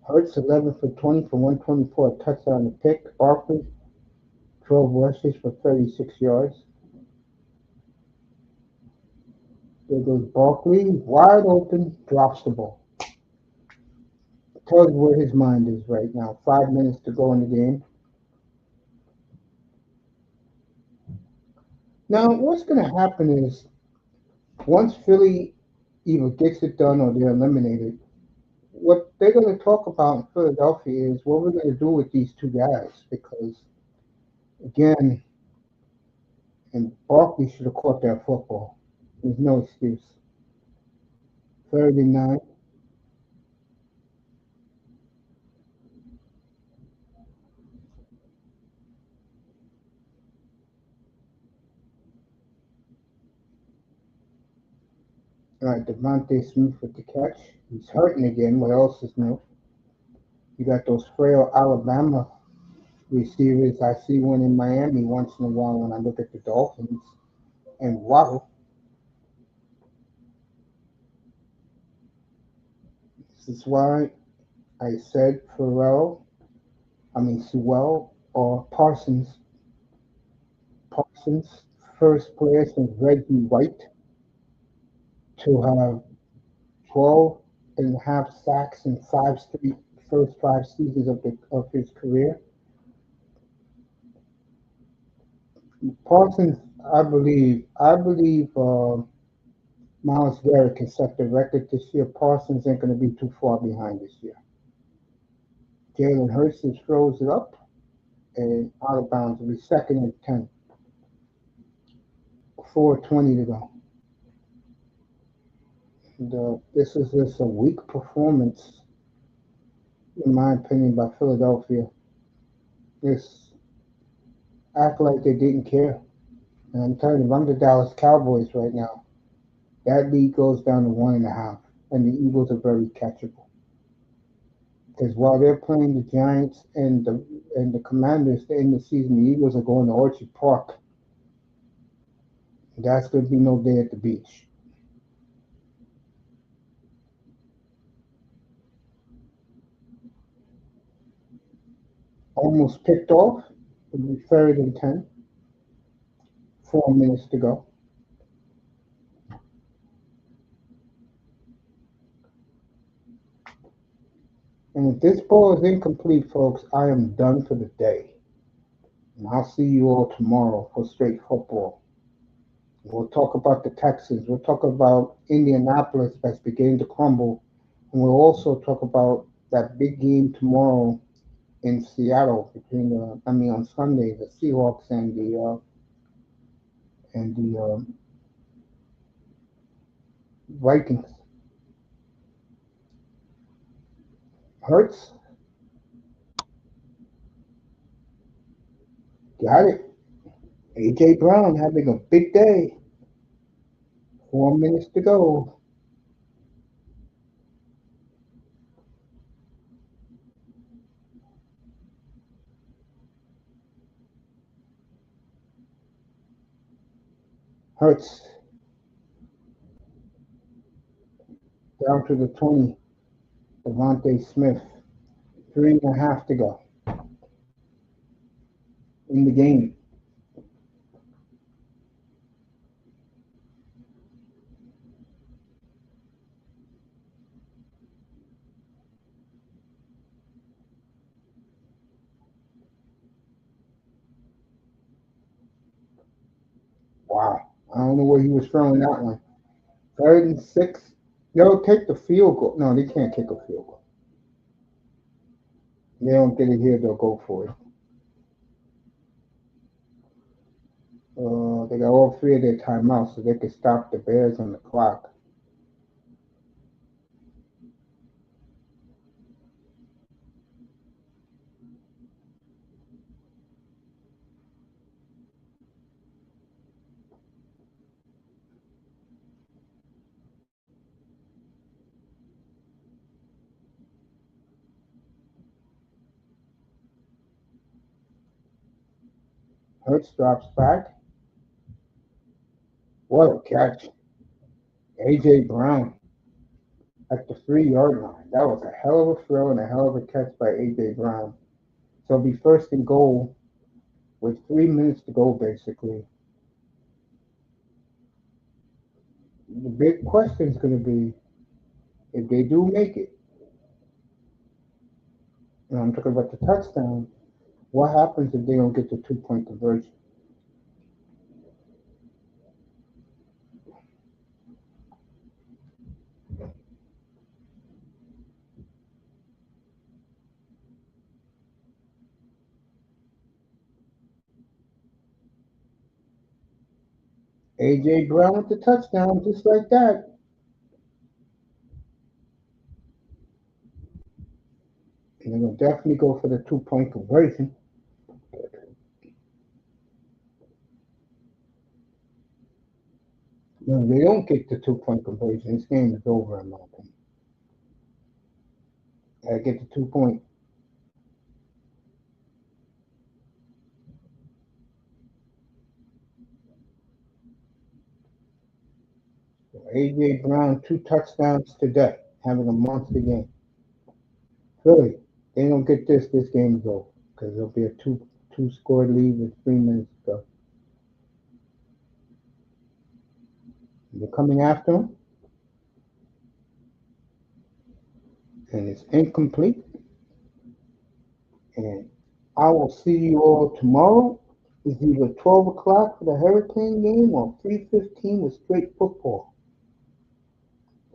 Hurts 11 for 20 for 124, a touchdown and a pick. Barkley 12 rushes for 36 yards. There goes Barkley, wide open, drops the ball. Tells you where his mind is right now. 5 minutes to go in the game. Now, what's going to happen is once Philly either gets it done or they're eliminated, what they're going to talk about in Philadelphia is what we're going to do with these two guys because, again, and Barkley should have caught that football. There's no excuse. 39. All right, Devontae Smith with the catch. He's hurting again. What else is new? You got those frail Alabama receivers. I see one in Miami once in a while when I look at the Dolphins. And Waddle. This is why I said Sewell or Parsons. Parsons, first player since Reggie White to have 12 and half sacks in first 5 seasons of his career. Parsons, I believe Miles Garrett can set the record this year. Parsons ain't going to be too far behind this year. Jalen Hurts just throws it up and out of bounds. It'll be second and 10. 4:20 to go. This is just a weak performance, in my opinion, by Philadelphia. Just act like they didn't care. And I'm telling you, if I'm the Dallas Cowboys right now, that lead goes down to 1.5, and the Eagles are very catchable. Because while they're playing the Giants and the Commanders to end the season, the Eagles are going to Orchard Park. That's going to be no day at the beach. Almost picked off. It'll be third and 10. 4 minutes to go. And if this ball is incomplete, folks, I am done for the day. And I'll see you all tomorrow for straight football. We'll talk about the Texans. We'll talk about Indianapolis that's beginning to crumble. And we'll also talk about that big game tomorrow in Seattle on Sunday, the Seahawks and the Vikings. Hurts, got it. A.J. Brown having a big day. 4 minutes to go. Hurts down to the 20. Devontae Smith. 3.5 to go in the game. Wow. I don't know where he was throwing that one. 3rd and 6. They'll take the field goal. No, they can't kick a field goal. They don't get it here, they'll go for it. They got all 3 of their timeouts, so they can stop the Bears on the clock. Hurts drops back. What a catch. A.J. Brown at the 3-yard line. That was a hell of a throw and a hell of a catch by A.J. Brown. So it'll be first and goal with 3 minutes to go, basically. The big question is going to be if they do make it. And I'm talking about the touchdown. What happens if they don't get the 2-point conversion? A.J. Brown with the touchdown, just like that. And they're going to definitely go for the 2-point conversion. No, they don't get the 2-point conversion. This game is over, in my opinion. Gotta get the 2-point. A.J. Brown, 2 touchdowns today, having a monster game. Philly, they don't get this game is over because there'll be a two-score lead with 3 minutes to go. They're coming after him. and it's incomplete. And I will see you all tomorrow. It's either 12 o'clock for the Hurricane game or 3:15 with straight football.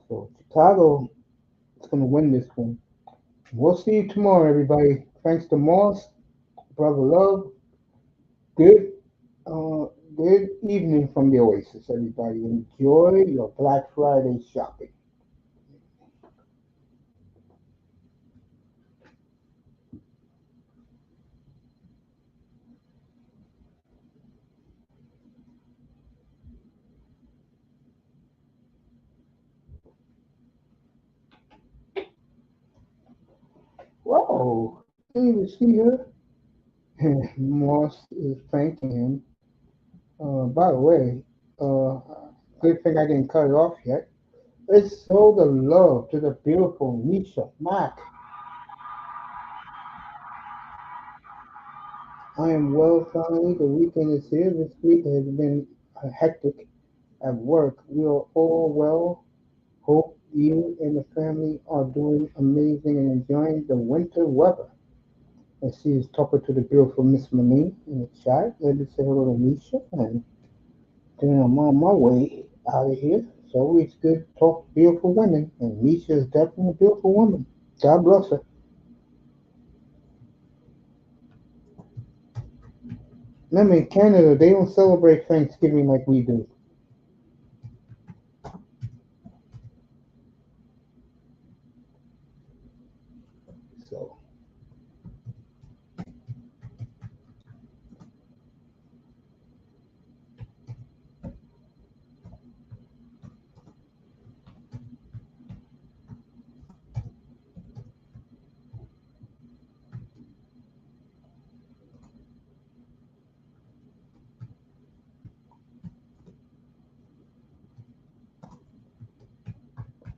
So Chicago is going to win this one. We'll see you tomorrow, everybody. Thanks to Moss, Brother Love. Good, uh, good evening from the Oasis, everybody. Enjoy your Black Friday shopping. Whoa, didn't even see her. Moss is thanking him. By the way, uh, good thing I didn't cut it off yet. Let's show the love to the beautiful Misha Mack. I am well finally. The weekend is here. This week has been hectic at work. We are all well. Hope you and the family are doing amazing and enjoying the winter weather. I see is talking to the beautiful Miss Malene in the chat. Let me say hello to Misha, and then I'm on my way out of here. It's always good to talk to beautiful women, and Misha is definitely a beautiful woman. God bless her. Remember, in Canada, they don't celebrate Thanksgiving like we do. So,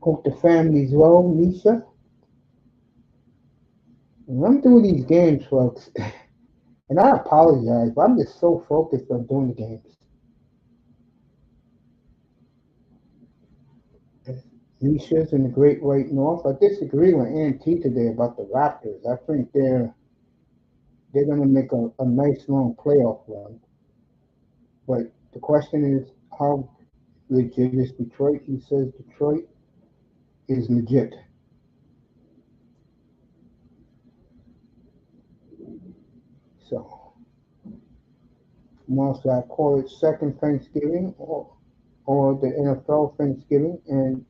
hope the family's well, Misha. And I'm doing these games, folks, and I apologize, but I'm just so focused on doing the games. Misha's in the Great White North. I disagree with Auntie today about the Raptors. I think they're going to make a nice long playoff run. But the question is, how legit is Detroit? He says Detroit is legit. So, once I call it second Thanksgiving or the NFL Thanksgiving and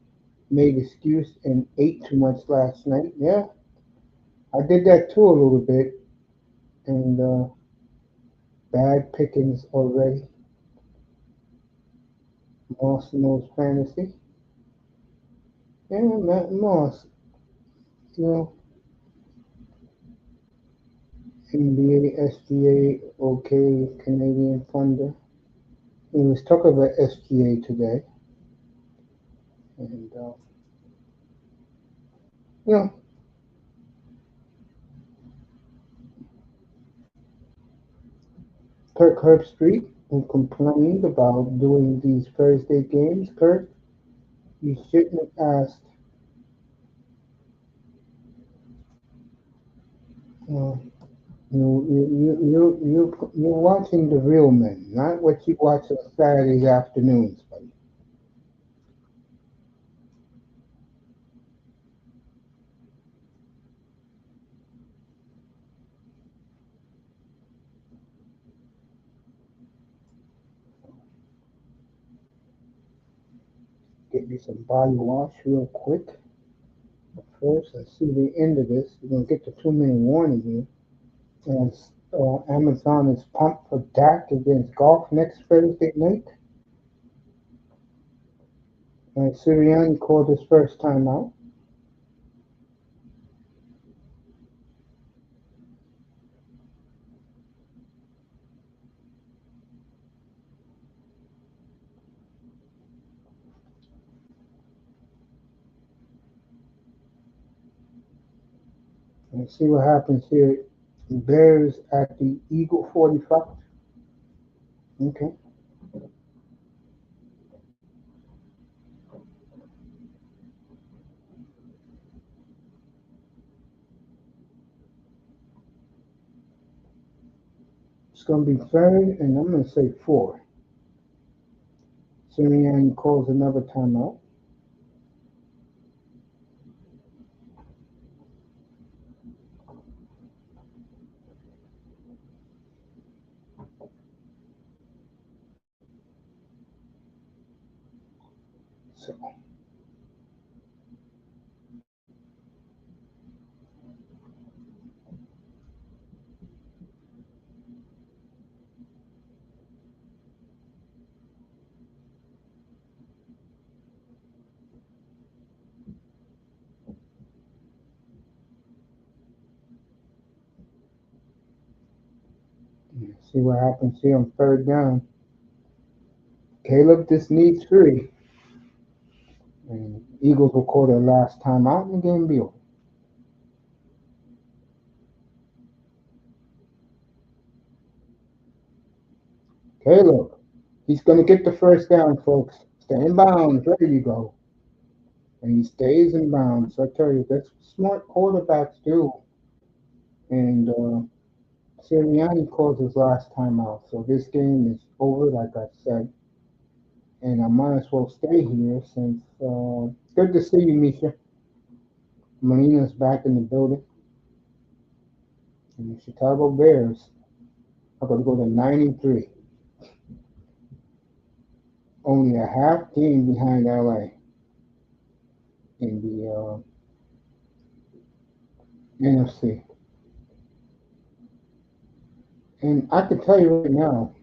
made excuse and ate too much last night. Yeah, I did that too a little bit, and bad pickings already. Moss knows fantasy. Yeah, Matt Moss, you know, NBA, SGA, okay, Canadian Thunder. He was talking about SGA today, and you know, Kirk Herbstreit, who complained about doing these Thursday games. Kirk, you shouldn't have asked. Uh, you're watching the real men, not what you watch on Saturday afternoons, buddy. Get me some body wash real quick. But first, I see the end of this. We're going to get the 2 minute warning here. And Amazon is pumped for Dak against golf next Thursday night. And Sirianni called his first time out. And see what happens here. Bears at the Eagle 45. Okay. It's going to be third, and I'm going to say 4. Sirianni calls another timeout. So, see what happens here on third down. Caleb just needs 3. And Eagles will call their last timeout and the game will be over. Caleb, he's going to get the first down, folks. Stay in bounds. There you go. And he stays in bounds. I tell you, that's what smart quarterbacks do. And Sirianni calls his last timeout. So this game is over, like I said. And I might as well stay here since good to see you, Misha. Melina's back in the building. And the Chicago Bears are going to go to 9-3. Only a half game behind LA in the N.F.C. And I can tell you right now,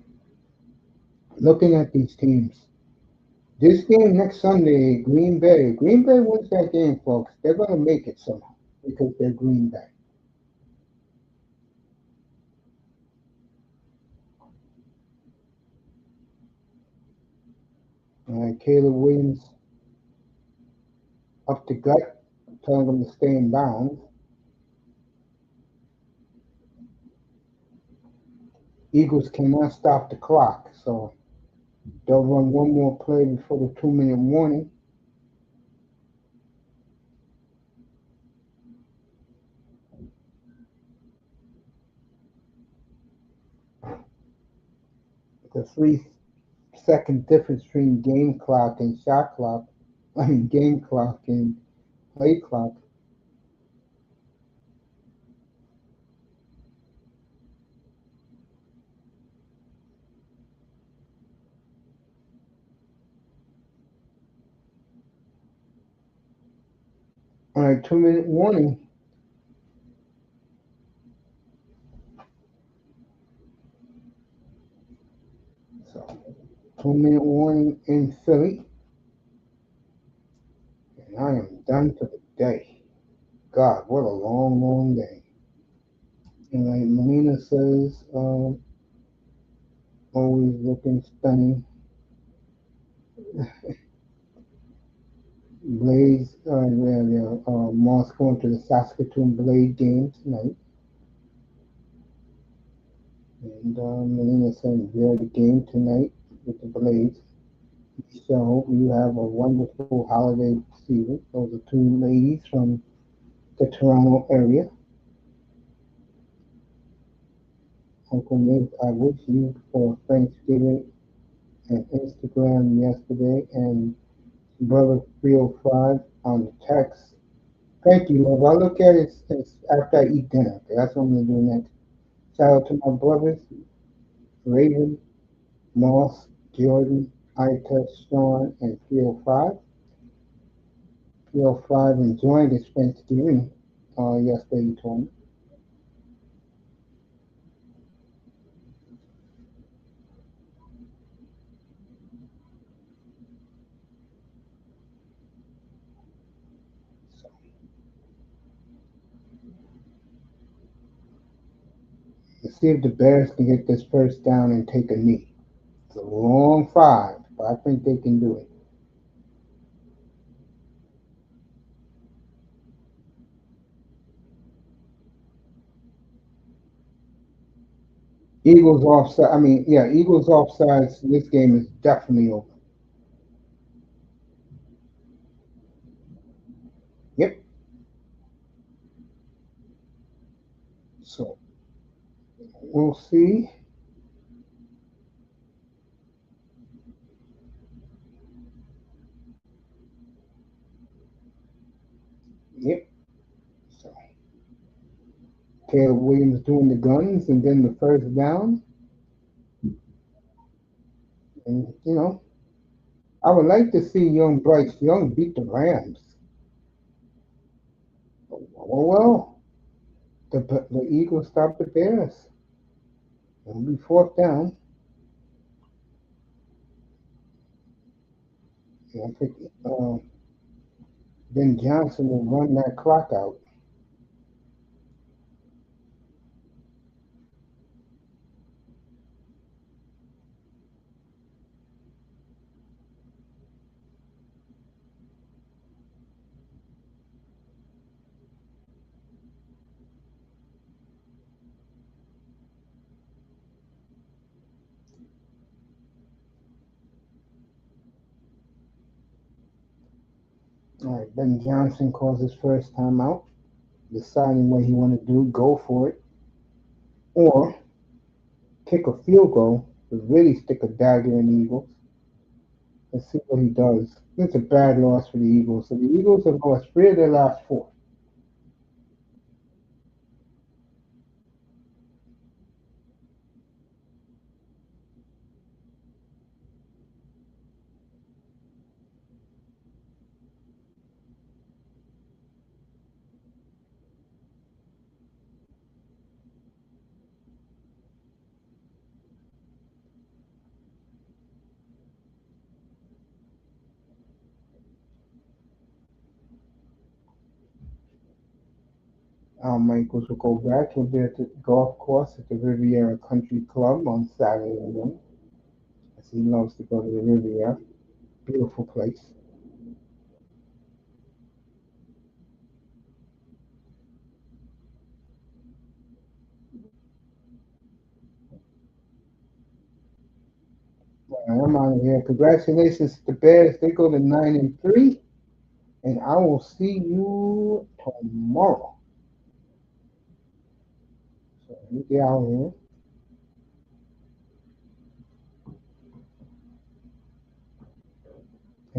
looking at these teams, this game next Sunday, Green Bay wins that game, folks. They're going to make it somehow because they're Green Bay. Caleb Williams up the gut, telling them to stay in bounds. Eagles cannot stop the clock, so they'll run one more play before the 2-minute warning. The 3-second difference between game clock and shot clock, game clock and play clock. All right, 2-minute warning. So, 2-minute warning in Philly. And I am done for the day. God, what a long, long day. And like Melina says, always looking stunning. Blaze, Moss going to the Saskatoon Blade game tonight. And Melina said, enjoy the game tonight with the Blades. So you have a wonderful holiday season. Those are 2 ladies from the Toronto area. Uncle Nick, I wish you for Thanksgiving and Instagram yesterday, and Brother 305 on the text. Thank you, love. I look at it as after I eat dinner. Okay? That's what I'm going to do next. Shout out to my brothers, Raven, Moss, Jordan, Ita, Sean, and 305. 305 enjoying his Thanksgiving yesterday, he told me. So, let's see if the Bears can get this first down and take a knee. It's a long 5, but I think they can do it. Eagles offside. Eagles offsides. This game is definitely over. Yep. So we'll see. Caleb Williams doing the guns and then the first down. And, I would like to see young Bryce Young beat the Rams. Well, the Eagles stopped the Bears. It'll be fourth down. And I think Ben Johnson will run that clock out. All right, Ben Johnson calls his first time out, deciding what he want to do, go for it, or kick a field goal to really stick a dagger in the Eagles. Let's see what he does. It's a bad loss for the Eagles. So the Eagles have lost 3 of their last 4. Al Michaels will go back. He'll be at the golf course at the Riviera Country Club on Saturday morning, as he loves to go to the Riviera. Beautiful place. I'm out of here. Congratulations to the Bears. They go to 9-3, and I will see you tomorrow. So let me get out here.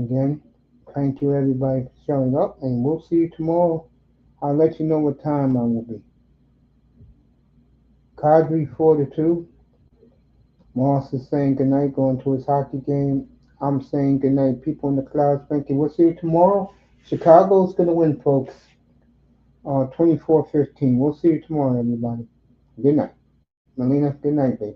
Again, thank you everybody for showing up, and we'll see you tomorrow. I'll let you know what time I will be. Kadri 4-2. Moss is saying goodnight, going to his hockey game. I'm saying goodnight, people in the clouds. Thank you. We'll see you tomorrow. Chicago's going to win, folks. 24-15. We'll see you tomorrow, everybody. Good night. Melina, good night, baby.